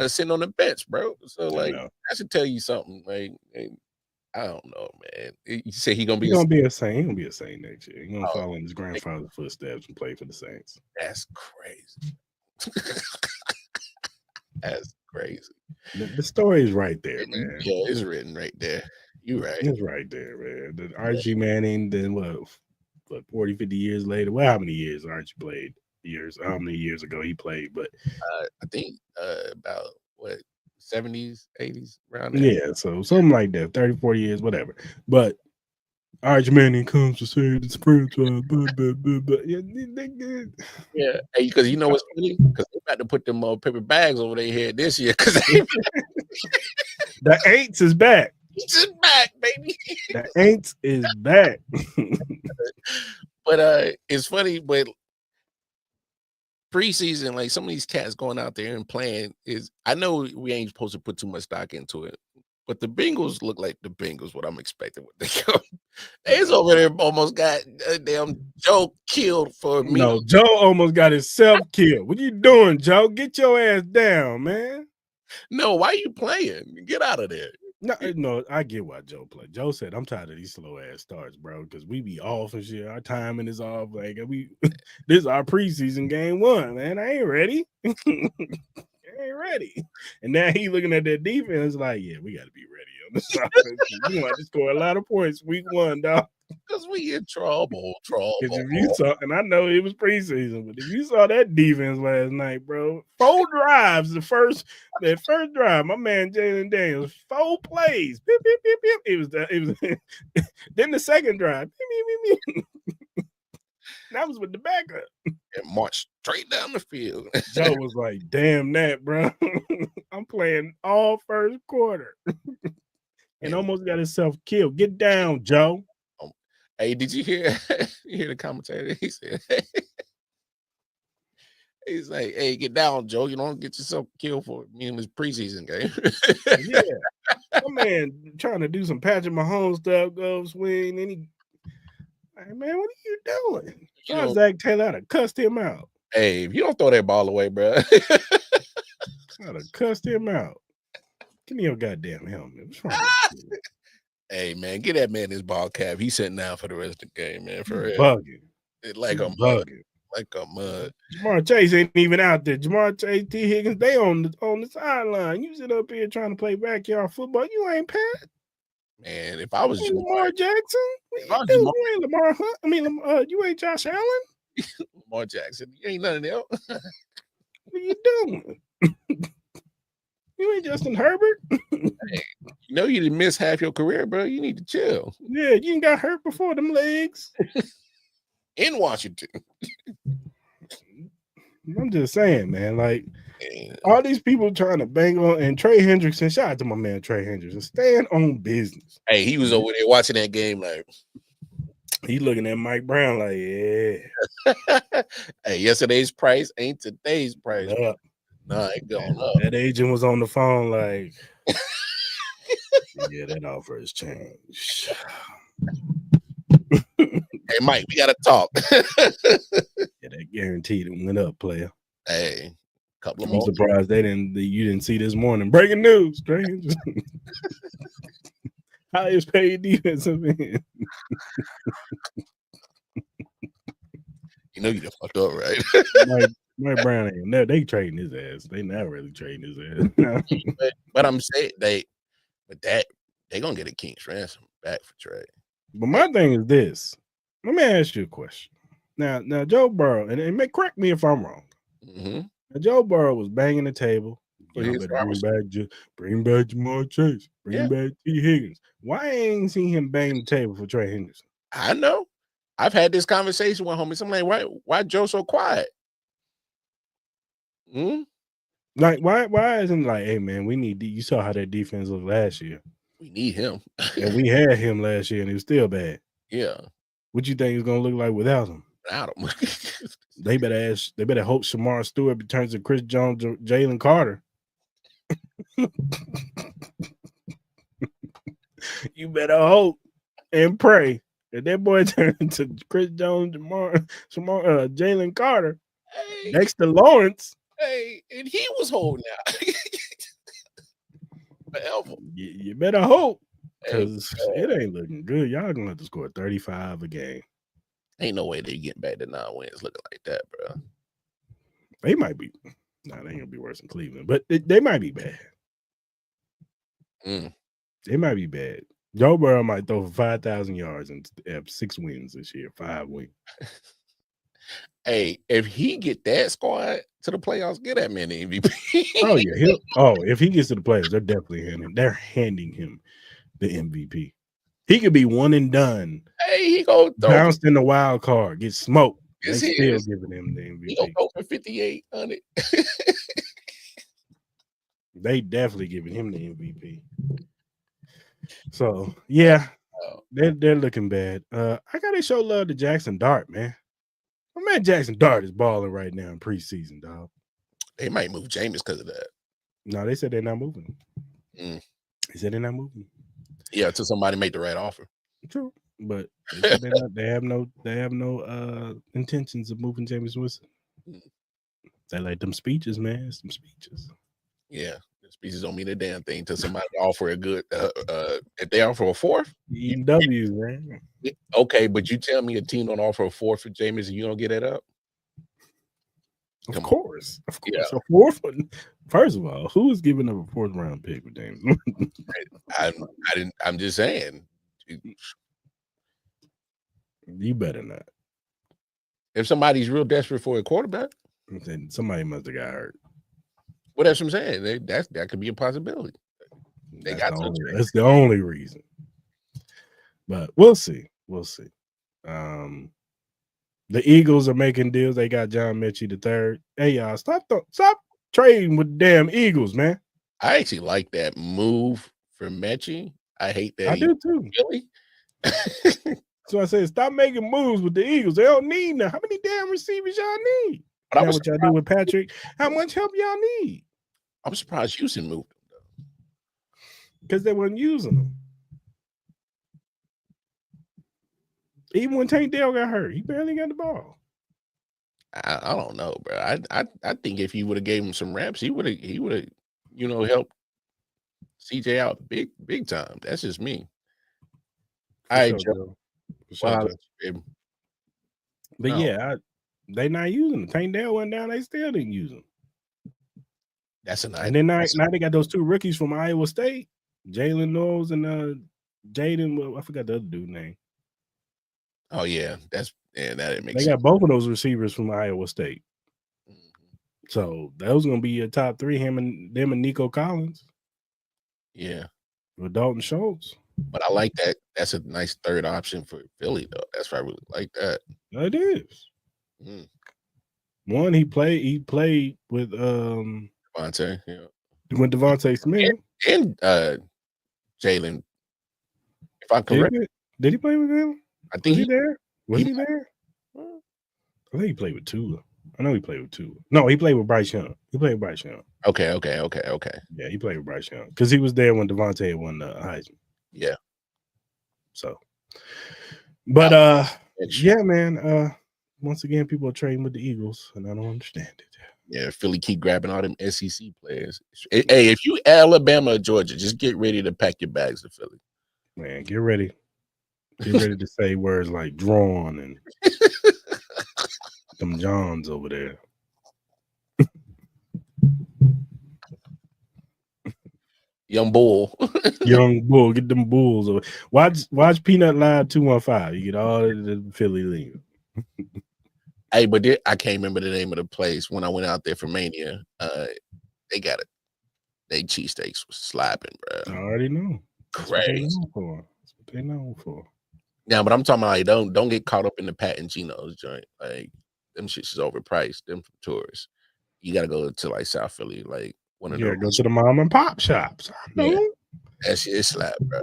sitting on the bench, bro. So like I should tell you something. Like I don't know, man. You say he's gonna be a Saint. He's gonna be a Saint next year. He's gonna follow in his grandfather's footsteps and play for the Saints. That's crazy. That's crazy. The story is right there, man. Yeah, it's written right there. You're right. It's right there, man. The Archie Manning, then what 40, 50 years later? Well, how many years Archie played? How many years ago he played? But I think about 70s, 80s, around there. Yeah, so something like that, 30, 40 years, whatever. But Arch Manning comes to say the franchise. Yeah, because you know what's funny? Because they about to put them paper bags over their head this year. Because the Aints is back. It's back, baby. The Aints is back. But it's funny, but preseason, like some of these cats going out there and playing is. I know we ain't supposed to put too much stock into it, but the Bengals look like the Bengals. What I'm expecting when they come. They's over there almost got damn Joe killed for me. No, Joe almost got himself killed. What you doing, Joe? Get your ass down, man. No, why are you playing? Get out of there. No, I get why Joe played. Joe said, "I'm tired of these slow ass starts, bro, because we be off and shit. Our timing is off. Like this is our preseason game 1, man. I ain't ready. I ain't ready." And now he looking at that defense like, "Yeah, we got to be ready on this offense. We want to score a lot of points week 1, dog." Because we in trouble. If you saw, and I know it was preseason, but if you saw that defense last night, bro, 4 drives, that first drive, my man Jalen Daniels, 4 plays. Beep, beep, beep, beep. It was then the second drive. Beep, beep, beep, beep. That was with the backup. And marched straight down the field. Joe was like, "Damn that, bro. I'm playing all first quarter." And almost got himself killed. Get down, Joe. Hey, did you hear the commentator? He said, he's like, "Hey, get down, Joe. You don't get yourself killed for me in this preseason game." Yeah. My man trying to do some Patrick Mahomes stuff, go swing, and he, like, man, what are you doing? Zach Taylor, I'd have cussed him out. Hey, if you don't throw that ball away, bro. I'd have cussed him out. Give me your goddamn helmet. What's wrong with you? Hey, man, get that man his ball cap. He's sitting down for the rest of the game, man. For real. Bugging. Like a mud. Like a mud. Jamar Chase ain't even out there. Jamar Chase, T. Higgins, they on the sideline. You sit up here trying to play backyard football. You ain't Pat. Man, if I was Lamar Jackson, you ain't Lamar Hunt. I mean, you ain't Josh Allen. Lamar Jackson, you ain't none of them. What are you doing? You ain't Justin Herbert. Hey, you know you didn't miss half your career, bro. You need to chill. Yeah, you ain't got hurt before them legs. In Washington. I'm just saying, man. Like, all these people trying to bang on, and Trey Hendrickson, shout out to my man Trey Hendrickson, staying on business. Hey, he was over there watching that game like. He looking at Mike Brown like, yeah. Hey, yesterday's price ain't today's price. Up. No, it going up. That agent was on the phone like, yeah, that offer has changed. Hey, Mike, we gotta talk. Yeah, that guaranteed it went up, player. Hey, couple of I'm more. surprised you didn't see this morning. Breaking news, strange. Highest paid defensive end. You know you done fucked up, right? Mike Brown ain't they trading his ass. They not really trading his ass. but I'm saying they gonna get a King's ransom back for trade. But my thing is this. Let me ask you a question. Now Joe Burrow, and correct me if I'm wrong. Mm-hmm. Now, Joe Burrow was banging the table. Bring back Jamar Chase. Bring back T. Higgins. Why ain't seen him bang the table for Trey Henderson? I know. I've had this conversation with homies. I'm like, why Joe so quiet? Like, why isn't like, hey man, we need you saw how that defense looked last year. We need him. And we had him last year and it was still bad. Yeah. What you think it's gonna look like without him? Without him. They better hope Shamar Stewart turns to Chris Jones or Jalen Carter. You better hope and pray that boy turns to Chris Jones, Jalen Carter next to Lawrence. Hey, and he was holding out. Forever. You better hope, because it ain't looking good. Y'all gonna have to score 35 a game. Ain't no way they getting back to 9 wins looking like that, bro. They might be. No, they ain't gonna be worse than Cleveland, but they might be bad. They might be bad. Joe Burrow might throw for 5,000 yards and have 6 wins this year, 5 wins. Hey, if he get that squad to the playoffs, get that man the MVP. Oh yeah, if he gets to the playoffs, they're handing him the MVP. He could be one and done. Hey, he go bounced in the wild card, get smoked. They still giving him the MVP. He gonna go for 5,800. They definitely giving him the MVP. So yeah, they're looking bad. I gotta show love to Jackson Dart, man. My man Jackson Dart is balling right now in preseason, dog. They might move Jameis because of that. No, they said they're not moving. Mm. They said they're not moving. Yeah, until somebody make the right offer. True, but they said they have no intentions of moving Jameis Winston. They like them speeches, man. Some speeches. Yeah, the speeches don't mean a damn thing until somebody offer a good. If they offer a fourth, Eating W's, man. Okay, but you tell me a team don't offer a fourth for Jameis and you don't get that up? Of course. Yeah. A fourth one. First of all, who is giving up a fourth round pick with James? I'm just saying. You better not. If somebody's real desperate for a quarterback, then somebody must have got hurt. Well, that's what I'm saying. That could be a possibility. That's the only reason. But we'll see. We'll see. The Eagles are making deals. They got John Mechie III. Hey, y'all, stop trading with the damn Eagles, man. I actually like that move for Mechie. I hate that. I do too. Really? So I said, stop making moves with the Eagles. They don't need now. How many damn receivers y'all need? But what y'all do with Patrick? How much help y'all need? I'm surprised Houston moved them though. Because they weren't using them. Even when Tank Dell got hurt, he barely got the ball. I don't know, bro. I think if he would have gave him some reps, he would have helped CJ out big time. That's just me. All right, Joe. But yeah, they not using them. Tank Dell went down, they still didn't use them. That's a nice. And then now they got those two rookies from Iowa State, Jalen Knowles and Jaden. Well, I forgot the other dude's name. Oh yeah, that makes sense. They got both of those receivers from Iowa State. Mm-hmm. So that was gonna be a top three, them and Nico Collins. Yeah. With Dalton Schultz. But I like that. That's a nice third option for Philly, though. That's why I really like that. It is. One, he played with Devontae, yeah. With Devontae Smith. And Jalen. If I'm correct. Did he play with him? I think he there? Was he there? I think he played with Tua. I know he played with Tua. No, he played with Bryce Young. Okay. Yeah, he played with Bryce Young because he was there when Devontae won the Heisman. Yeah. So, but yeah, man. Once again, people are trading with the Eagles, and I don't understand it. Yeah, Philly keep grabbing all them SEC players. Hey, if you Alabama or Georgia, just get ready to pack your bags to Philly. Man, get ready. Get ready to say words like drawn and them Johns over there. Young bull. Get them bulls over. Watch Peanut Live 215. You get all the Philly league. Hey, but I can't remember the name of the place when I went out there for Mania. They got it. They cheesesteaks was slapping, bro. I already know. Crazy. That's what they know for. Yeah, but I'm talking about like don't get caught up in the Pat and Geno's joint. Like them shits is overpriced. Them from tourists. You gotta go to like South Philly, like one of those. Go to the mom and pop shops. Yeah. That shit is slap, bro.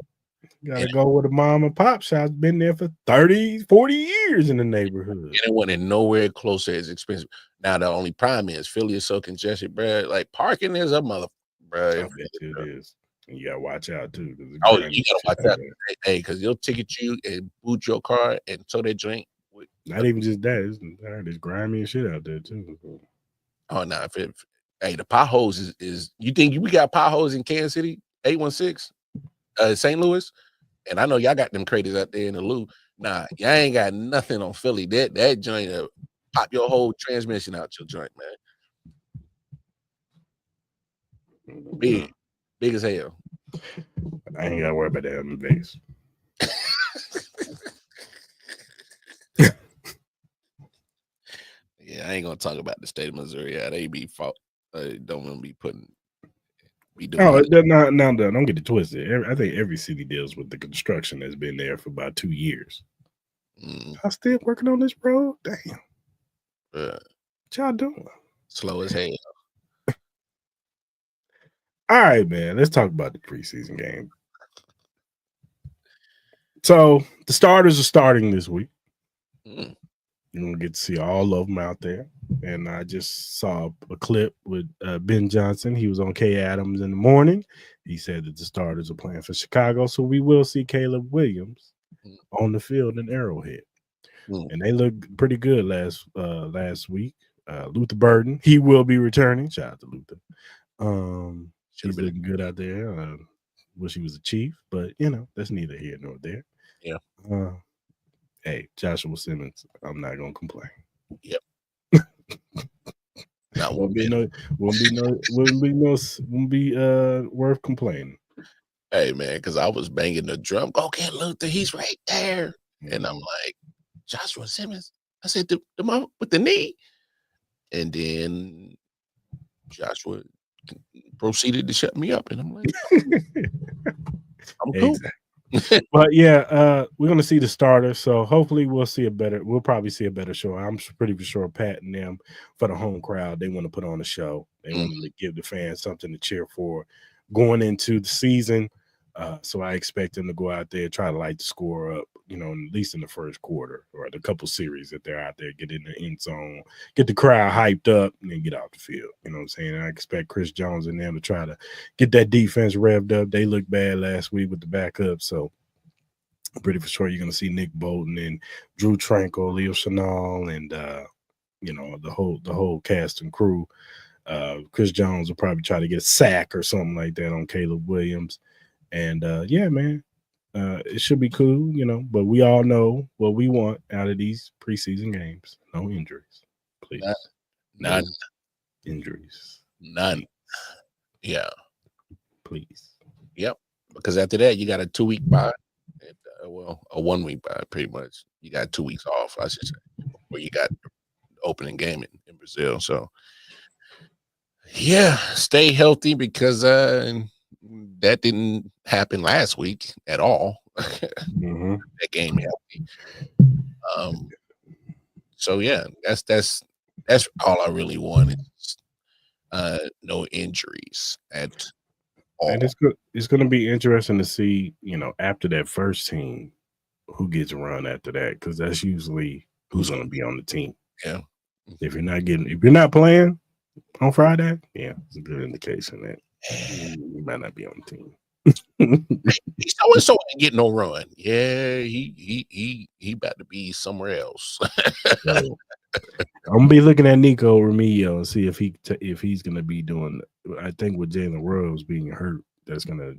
You gotta go with the mom and pop shops. Been there for 30, 40 years in the neighborhood. And it wasn't nowhere closer as expensive. Now the only problem is Philly is so congested, bro. Like parking is a mother, bro. It is. And you gotta watch out too. You gotta watch out. Hey, because they'll ticket you and boot your car and tow their drink. Not even just that. It's grimy and shit out there too. Oh no! Hey, the potholes is. You think we got potholes in Kansas City, 816, St. Louis, and I know y'all got them craters out there in the Lou. Nah, y'all ain't got nothing on Philly. That joint pop your whole transmission out your joint, man. Big as hell. I ain't gotta worry about that in Vegas. Yeah, I ain't gonna talk about the state of Missouri. Yeah, they be fault. Don't want to be putting. No, don't get it twisted. I think every city deals with the construction that's been there for about 2 years. I'm still working on this road. Damn. What y'all doing? Slow as hell. All right, man. Let's talk about the preseason game. So the starters are starting this week. You're gonna get to see all of them out there. And I just saw a clip with Ben Johnson. He was on Kay Adams in the morning. He said that the starters are playing for Chicago, so we will see Caleb Williams on the field in Arrowhead. And they looked pretty good last week. Luther Burden, he will be returning. Shout out to Luther. He's looking good out there. Wish he was a Chief, but that's neither here nor there. Yeah. Hey, Joshua Simmons, I'm not gonna complain. Yep. won't be worth complaining. Hey man, because I was banging the drum. Go get Luther, he's right there. And I'm like, Joshua Simmons. I said, the mom with the knee. And then Joshua proceeded to shut me up. And I'm like, I'm cool. But yeah, we're gonna see the starters. So hopefully we'll probably see a better show. I'm pretty sure Pat and them, for the home crowd, they want to put on a show. They want to give the fans something to cheer for going into the season. So I expect them to go out there, try to light the score up, at least in the first quarter or the couple series that they're out there, get in the end zone, get the crowd hyped up, and then get off the field. You know what I'm saying? And I expect Chris Jones and them to try to get that defense revved up. They looked bad last week with the backup, so I'm pretty sure you're going to see Nick Bolton and Drew Tranquil, Leo Chenal, and the whole cast and crew. Chris Jones will probably try to get a sack or something like that on Caleb Williams. And yeah, man, it should be cool, but we all know what we want out of these preseason games. No injuries, please. None. No injuries. None. Yeah. Please. Yep. Because after that, you got a 2-week bye. A 1 week bye, pretty much. You got 2 weeks off, I should say, before you got the opening game in Brazil. So, yeah, stay healthy because that didn't happen last week at all. That game healthy. So yeah, that's all I really wanted. No injuries at all. And it's going to be interesting to see, after that first team, who gets run after that, because that's usually who's going to be on the team. Yeah. If you're not playing on Friday, yeah, it's a good indication that you might not be on the team. So and so ain't getting no run. Yeah, he about to be somewhere else. So, I'm gonna be looking at Nico Remilio and see if he's gonna be doing. I think with Jalen Rose being hurt, that's gonna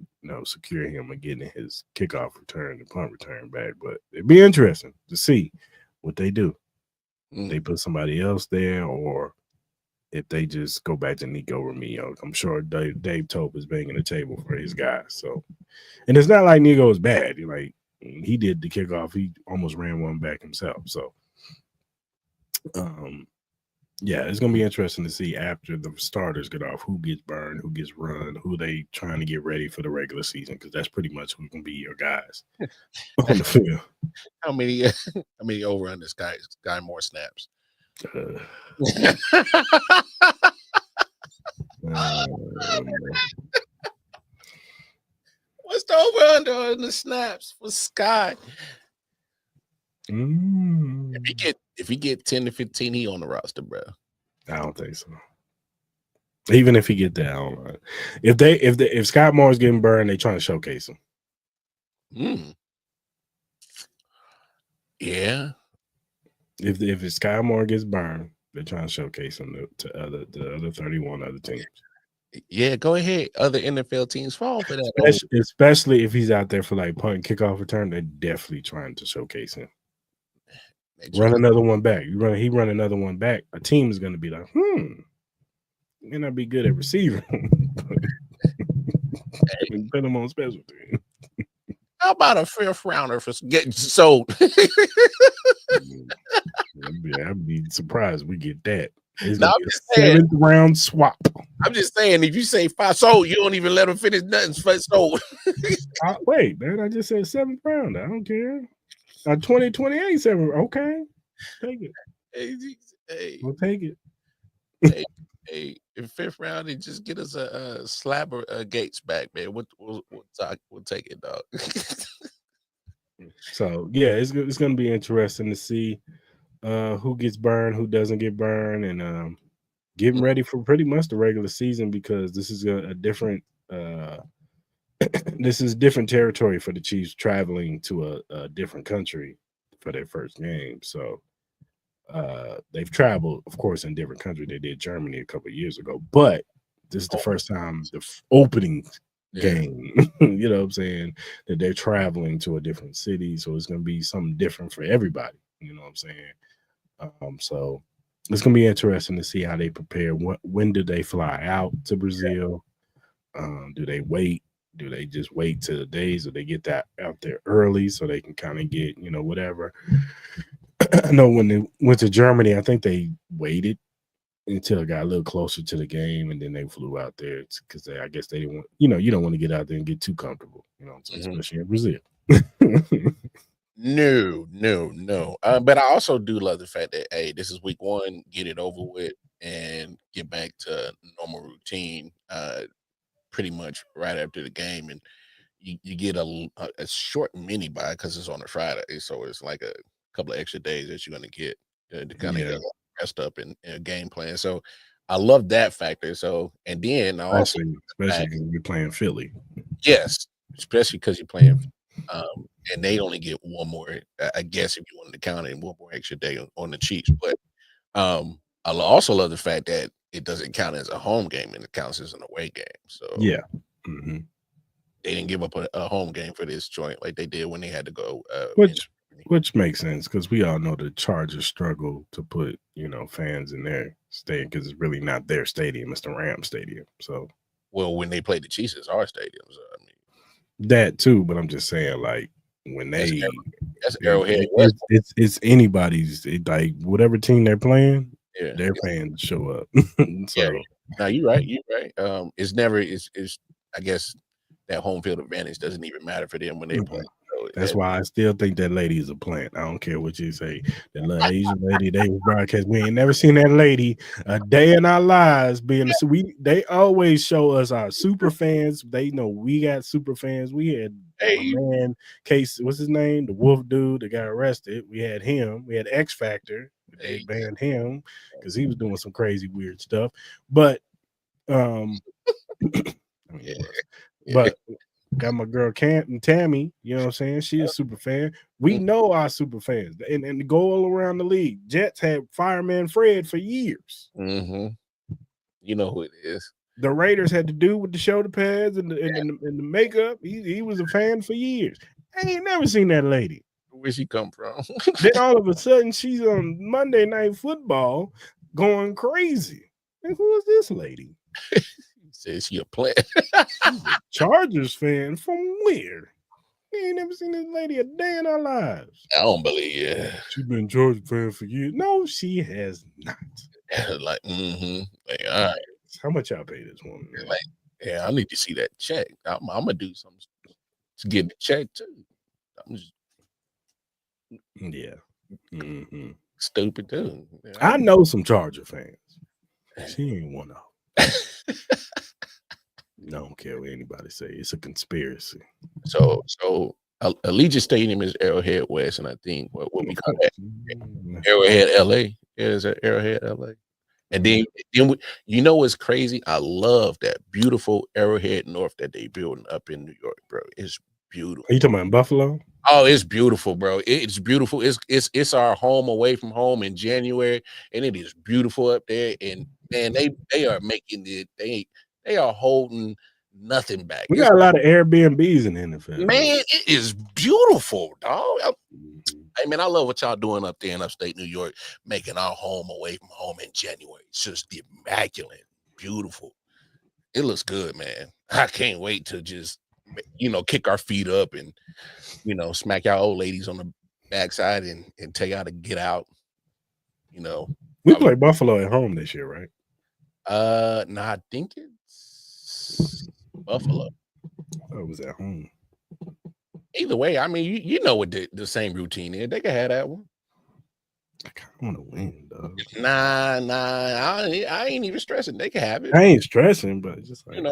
secure him and getting his kickoff return and punt return back. But it'd be interesting to see what they do. They put somebody else there, or if they just go back to Nico Remilio. I'm sure Dave Tope is banging the table for his guys. So, and it's not like Nico is bad. He did the kickoff. He almost ran one back himself. So, yeah, it's gonna be interesting to see after the starters get off who gets burned, who gets run, who they trying to get ready for the regular season, because that's pretty much who's gonna be your guys on the field. How many over on this guy more snaps? What's the over under on the snaps for Sky? If he get 10 to 15, he on the roster, bro. I don't think so. Even if he get that, I don't know. If Scott Moore's getting burned, they trying to showcase him. Yeah. If Sky Moore gets burned, they're trying to showcase him to the other 31 other teams. Yeah, go ahead. Other NFL teams fall for that. Especially if he's out there for like punt and kickoff return, they're definitely trying to showcase him. Run another one back. He run another one back. A team is going to be like, may not be good at receiver. Put him on special team. How about a 5th rounder for getting sold? I'd be surprised we get that. No, I'm just saying, 7th round swap. I'm just saying, if you say 5 sold, you don't even let him finish nothing. Sold. Wait, man, I just said 7th round. I don't care. 2028 7. Okay, take it. Hey, we'll take it. Hey, in 5th round, and just get us a slab of Gates back, man. We'll take it, dog. So yeah, it's going to be interesting to see. who gets burned, who doesn't get burned, and getting ready for pretty much the regular season because this is a different this is different territory for the Chiefs traveling to a different country for their first game. So they've traveled, of course, in different countries. They did Germany a couple of years ago, but this is the first time the opening game, you know what I'm saying, that they're traveling to a different city. So it's going to be something different for everybody. You know what I'm saying? So it's going to be interesting to see how they prepare. When do they fly out to Brazil? Do they wait? Do they just wait till the days or they get that out there early so they can kind of get, whatever? I know when they went to Germany, I think they waited until it got a little closer to the game, and then they flew out there because I guess they didn't want, you don't want to get out there and get too comfortable, especially in Brazil. No. But I also do love the fact that, hey, this is week 1, get it over with and get back to normal routine pretty much right after the game. And you get a short mini bye because it's on a Friday. So it's like a couple of extra days that you're going to get to kind of get rest up in a game plan. So I love that factor. So, and then especially because you're playing Philly. Yes, especially because you're playing and they only get one more, I guess, if you wanted to count it, one more extra day on the Chiefs. But I also love the fact that it doesn't count as a home game and it counts as an away game. So yeah, they didn't give up a home game for this joint like they did when they had to go. Which makes sense because we all know the Chargers struggle to put fans in their stadium because it's really not their stadium; it's the Rams stadium. So, well, when they played the Chiefs, it's our stadium. So, I mean, that too, but I'm just saying, like when that's Arrowhead, it's anybody's. Like whatever team they're playing, their fans show up. So no, you're right. It's never. It's. I guess that home field advantage doesn't even matter for them when they play. So that's why I still think that lady is a plant. I don't care what you say. That little Asian lady they was broadcast. We ain't never seen that lady a day in our lives being. They always show us our super fans. They know we got super fans. We had a man, Case. What's his name? The Wolf dude that got arrested. We had him. We had X Factor. They banned him because he was doing some crazy weird stuff. But but got my girl Tammy, you know what I'm saying? She's a super fan. We know our super fans and go all around the league. Jets had Fireman Fred for years. You know who it is. The Raiders had to do with the shoulder pads and the makeup. He was a fan for years. I ain't never seen that lady. Where she come from? Then all of a sudden she's on Monday Night Football going crazy. And who is this lady? Says she a player. Chargers fan from where? We ain't never seen this lady a day in our lives. I don't believe it. She's been Chargers fan for years. No, she has not. Like, like, all right. How much y'all pay this woman? Like, yeah, I need to see that check. I'm gonna do something to get the check too. I'm just stupid too. Yeah. I know some Charger fans. She ain't one of them. I don't care what anybody say. It's a conspiracy. So Allegiant Stadium is Arrowhead West, and I think what we call that Arrowhead LA. Is that Arrowhead LA? And then you know what's crazy? I love that beautiful Arrowhead North that they building up in New York, bro. It's beautiful. Are you talking about in Buffalo? Oh, it's beautiful, bro. It's beautiful. It's our home away from home in January, and it is beautiful up there. And man, they are making it. They are holding nothing back. We got a lot of Airbnbs in the NFL. Man, it is beautiful, dog. Hey, man, I love what y'all doing up there in upstate New York, making our home away from home in January. It's just immaculate, beautiful. It looks good, man. I can't wait to just, kick our feet up and, smack y'all old ladies on the backside and tell y'all to get out. We play Buffalo at home this year, right? No, I think it's Buffalo. Oh, it was at home. Either way, I mean, you know what the same routine is. They can have that one. I kind of want to win, though. Nah, I ain't even stressing. They can have it. I ain't stressing, but just like, I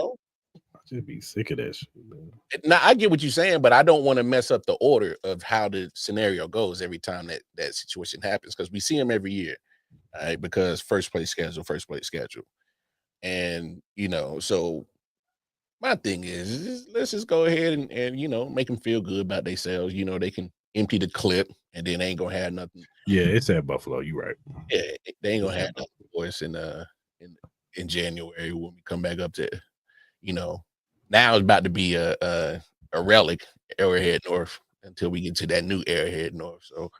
Just be sick of that shit, man. Now I get what you're saying, but I don't want to mess up the order of how the scenario goes every time that situation happens, because we see them every year, right? Because first place schedule, and so my thing is let's just go ahead and make them feel good about themselves. They can empty the clip, and then they ain't gonna have nothing. Yeah, it's at Buffalo. You're right. Yeah, they ain't gonna have nothing for us in January when we come back up to, now it's about to be a relic, Arrowhead North, until we get to that new Arrowhead North. So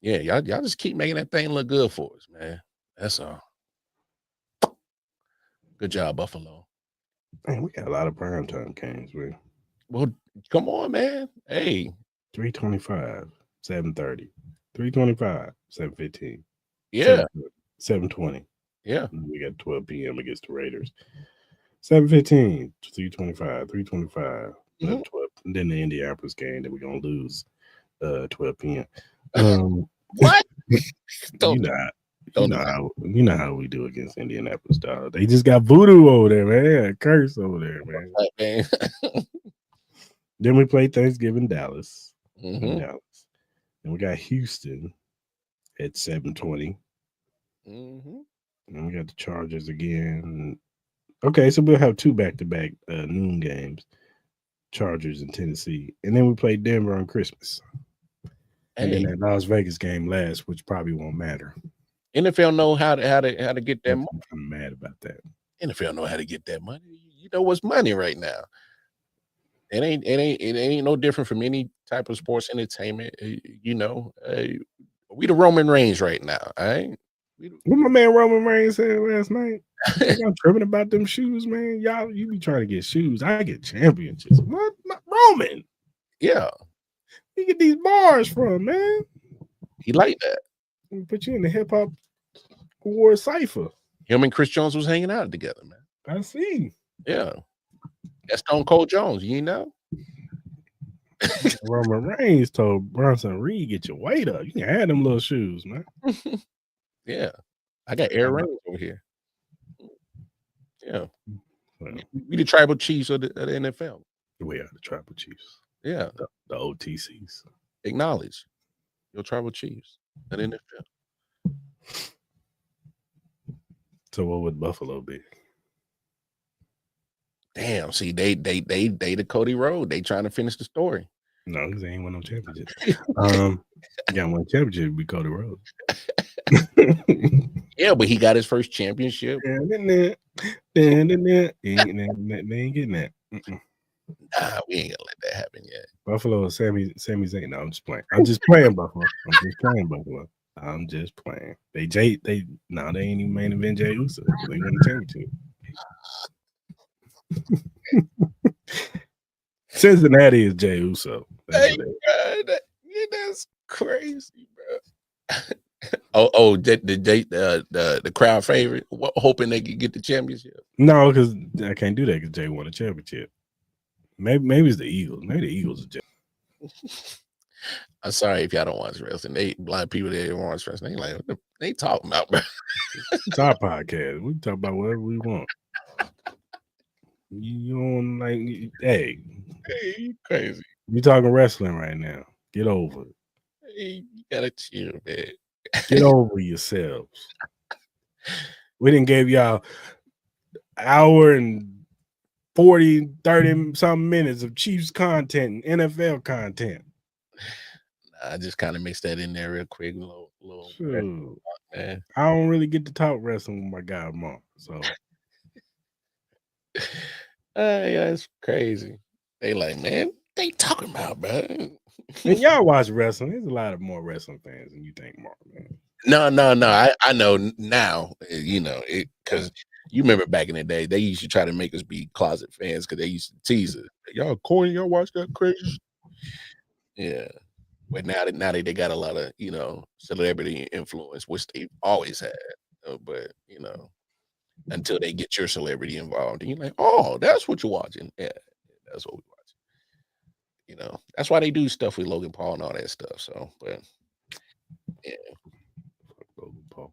yeah, y'all just keep making that thing look good for us, man. That's all. Good job, Buffalo. Man, we got a lot of primetime games, man. Well, come on, man. Hey, 325, 7:30, 325, 7:15. Yeah. 7:20. Yeah. We got 12 p.m. against the Raiders. 7:15, 325, 325, 12. And then the Indianapolis game that we're gonna lose 12 p.m. What? You know how we do against Indianapolis, dog. They just got voodoo over there, man. They got a curse over there, man. Then we play Thanksgiving Dallas. Dallas. And we got Houston at 7:20. And we got the Chargers again. Okay, so we'll have two back-to-back noon games. Chargers in Tennessee. And then we play Denver on Christmas. And then that Las Vegas game last, which probably won't matter. NFL know how to get that money. I'm mad about that. NFL know how to get that money. You know what's money right now. It ain't no different from any type of sports entertainment. We the Roman Reigns right now. All right. What my man Roman Reigns said last night. I'm tripping about them shoes, man. Y'all, you be trying to get shoes. I get championships. What? Roman? Yeah. You get these bars from, man. He like that. Put you in the hip hop war cipher. Him and Chris Jones was hanging out together, man. I see. Yeah. That's Stone Cold Jones, you know? Roman Reigns told Bronson Reed, get your weight up. You can have them little shoes, man. Yeah. I got Air Reigns over here. Yeah. Well, we the tribal chiefs of the NFL. We are the tribal chiefs. Yeah. The OTCs. Acknowledge your tribal chiefs at NFL. So what would Buffalo be? Damn, see, they the Cody Road. They trying to finish the story. No, because they ain't won no championship. Got one championship be Cody Road. Yeah, but he got his first championship. They ain't getting that. Nah, we ain't gonna let that happen yet. Buffalo, Sami Zayn. No, I'm just playing. I'm just playing Buffalo. I'm just playing. They ain't even main event Jey Uso. They won the championship. Cincinnati is Jey Uso. That's crazy, bro. The crowd favorite, hoping they could get the championship. No, because I can't do that because Jay won a championship. Maybe it's the Eagles. Maybe the Eagles are Jay. I'm sorry if y'all don't watch wrestling. They blind people that don't watch wrestling. They like, what they talking about, bro? It's our podcast. We talk about whatever we want. You don't like, hey, you crazy. We talking wrestling right now. Get over it. Hey, you gotta chill, man. Get over yourselves. We didn't give y'all hour and 40, 30 some minutes of Chiefs content and NFL content. I just kind of mixed that in there real quick. Little man. I don't really get to talk wrestling with my guy Mark. So yeah, it's crazy. They like, man, they talking about, bro. And y'all watch wrestling. There's a lot of more wrestling fans than you think, Mark, man. No. I know now, because you remember back in the day, they used to try to make us be closet fans because they used to tease us. Y'all corny, y'all watch that crazy. Yeah. But now they got a lot of, celebrity influence, which they always had. But, until they get your celebrity involved, and you're like, oh, that's what you're watching. Yeah, that's what we watch. That's why they do stuff with Logan Paul and all that stuff. So, but yeah. Logan Paul.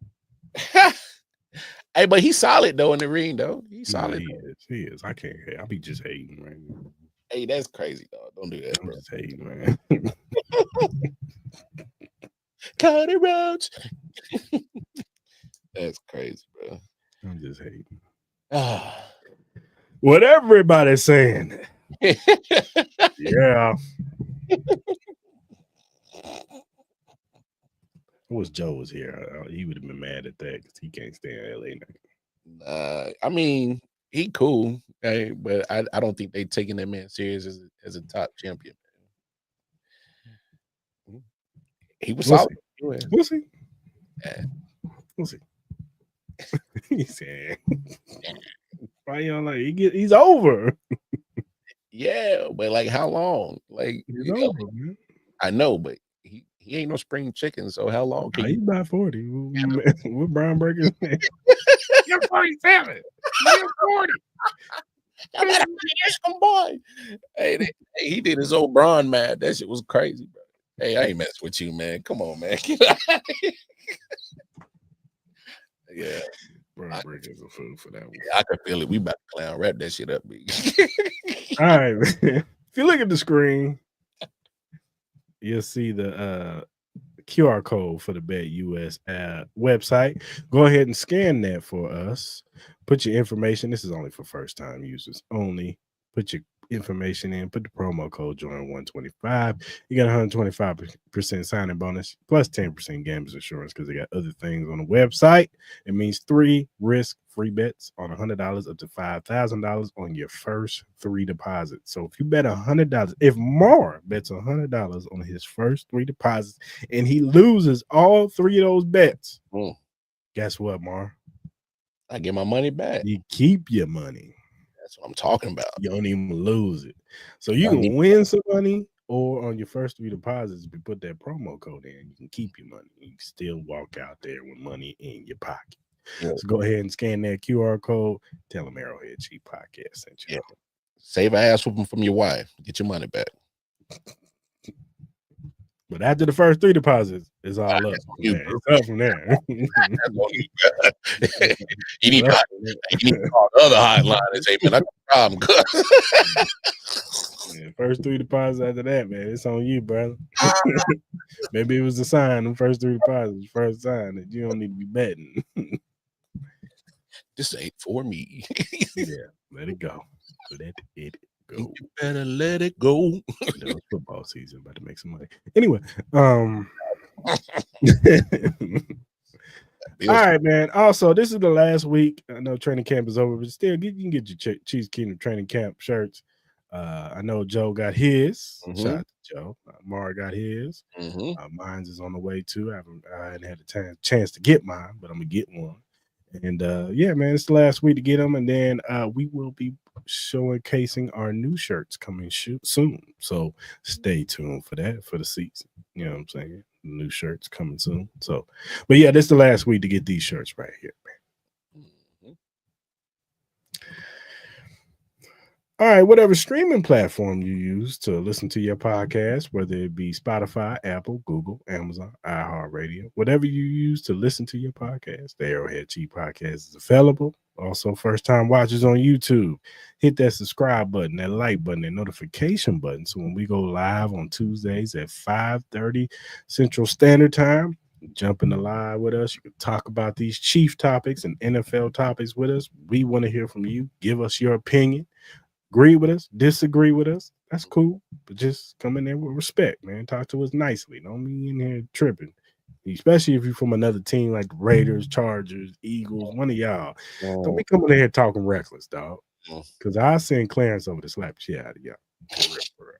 Hey, but he's solid though in the ring, though. He's solid. is. I can't hate. I be just hating, man. Hey, that's crazy, dog. Don't do that, I'm bro. just hating, man. Cody Rhodes. That's crazy, bro. I'm just hating. Ah. What everybody's saying. Yeah. I wish Joe was here. He would have been mad at that because he can't stay in LA now. I mean, he cool, hey, but I don't think they taking that man serious as a top champion. He was solid. We'll see. Yeah. We'll see. He said, "Why you don't like? He's over." Yeah, but like, how long? Like, He's over, man. I know, but he ain't no spring chicken. So how long? Can He's about 40. What Brown Breaker? You're 47. You're 40. I got a years combined. Hey, he did his old Braun mad. That shit was crazy, bro. Hey, I ain't messing with you, man. Come on, man. Yeah. Brown Breaker's a fool for that one. Yeah, I can feel it. We about to clown wrap that shit up, big. All right, man. If you look at the screen, you'll see the QR code for the Bet US website. Go ahead and scan that for us. Put your information. This is only for first-time users only. Put your information in. Put the promo code JOIN125. You got 125% signing bonus plus 10% gamblers insurance because they got other things on the website. It means 3 risk-free bets on $100 up to $5,000 on your first 3 deposits. So if you bet $100, if Mar bets $100 on his first 3 deposits and he loses all 3 of those bets, guess what, Mar? I get my money back. You keep your money. That's what I'm talking about. You don't even lose it. So you can win some money, or on your first 3 deposits, if you put that promo code in, you can keep your money. You can still walk out there with money in your pocket. Yeah. So go ahead and scan that QR code. Tell them Arrowhead Chief Podcast sent you. Yeah. Save an ass whooping from your wife. Get your money back. But after the first 3 deposits, it's all up. It's up from there. You need to call the other hotline and say, man, I got a problem. Yeah, first 3 deposits after that, man, it's on you, brother. Maybe it was a sign. The first 3 deposits, first sign that you don't need to be betting. This ain't for me. Yeah, let it go. Let it go. You better let it go. It's football season, about to make some money. Anyway, all right, man. Also, this is the last week. I know training camp is over, but still, you can get your Chiefs Kingdom training camp shirts. I know Joe got his. Shout out to Joe. Mara got his. Mine's is on the way too. I hadn't had a chance to get mine, but I'm gonna get one. And yeah, man, it's the last week to get them, and then we will be showcasing our new shirts coming soon. So stay tuned for that for the season. You know what I'm saying? New shirts coming soon. So, but yeah, this is the last week to get these shirts right here, man. All right, whatever streaming platform you use to listen to your podcast, whether it be Spotify, Apple, Google, Amazon, iHeartRadio, whatever you use to listen to your podcast, the Arrowhead Chief Podcast is available. Also, first-time watchers on YouTube, hit that subscribe button, that like button, that notification button. So when we go live on Tuesdays at 5:30 Central Standard Time, jump in the live with us. You can talk about these Chief topics and NFL topics with us. We want to hear from you. Give us your opinion. Agree with us, disagree with us. That's cool. But just come in there with respect, man. Talk to us nicely. Don't be in here tripping. Especially if you're from another team like the Raiders, Chargers, Eagles, one of y'all. Don't be coming in here talking reckless, dog. Because I send Clarence over to slap shit out of y'all. For real.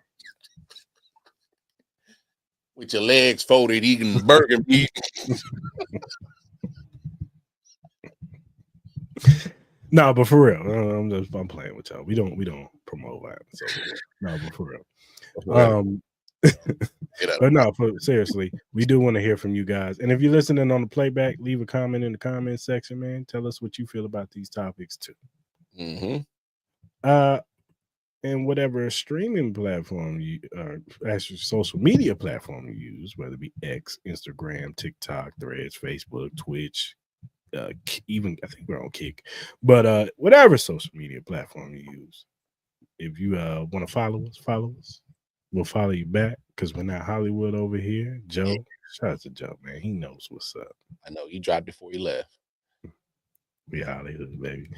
With your legs folded, eating burger meat. No, but for real, I'm playing with y'all. We don't promote violence. So, no, but for real. But no, seriously, we do want to hear from you guys. And if you're listening on the playback, leave a comment in the comment section, man. Tell us what you feel about these topics too. And whatever streaming platform you actually social media platform you use, whether it be X, Instagram, TikTok, Threads, Facebook, Twitch, even I think we're on Kick, but whatever social media platform you use. If you want to follow us. We'll follow you back because we're not Hollywood over here. Joe, shout out to Joe, man. He knows what's up. I know you dropped before you left. We Hollywood, baby.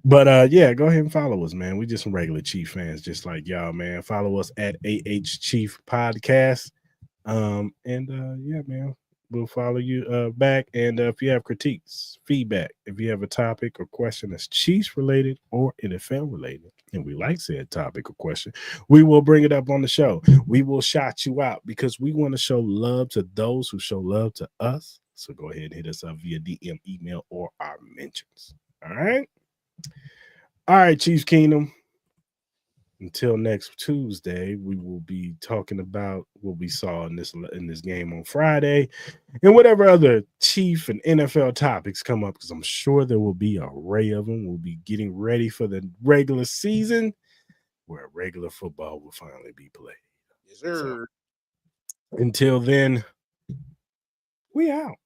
But yeah, go ahead and follow us, man. We just some regular Chief fans, just like y'all, man. Follow us at Chief Podcast. And yeah, man, we'll follow you back. And if you have critiques, feedback, if you have a topic or question that's Chiefs related or NFL related, and we like said topic or question, we will bring it up on the show. We will shout you out because we want to show love to those who show love to us. So go ahead and hit us up via DM, email, or our mentions. All right. All right, Chiefs Kingdom. Until next Tuesday, we will be talking about what we saw in this game on Friday and whatever other Chief and NFL topics come up, because I'm sure there will be an array of them. We'll be getting ready for the regular season where regular football will finally be played. Yes, sir. So, until then, we out.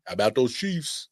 How about those Chiefs?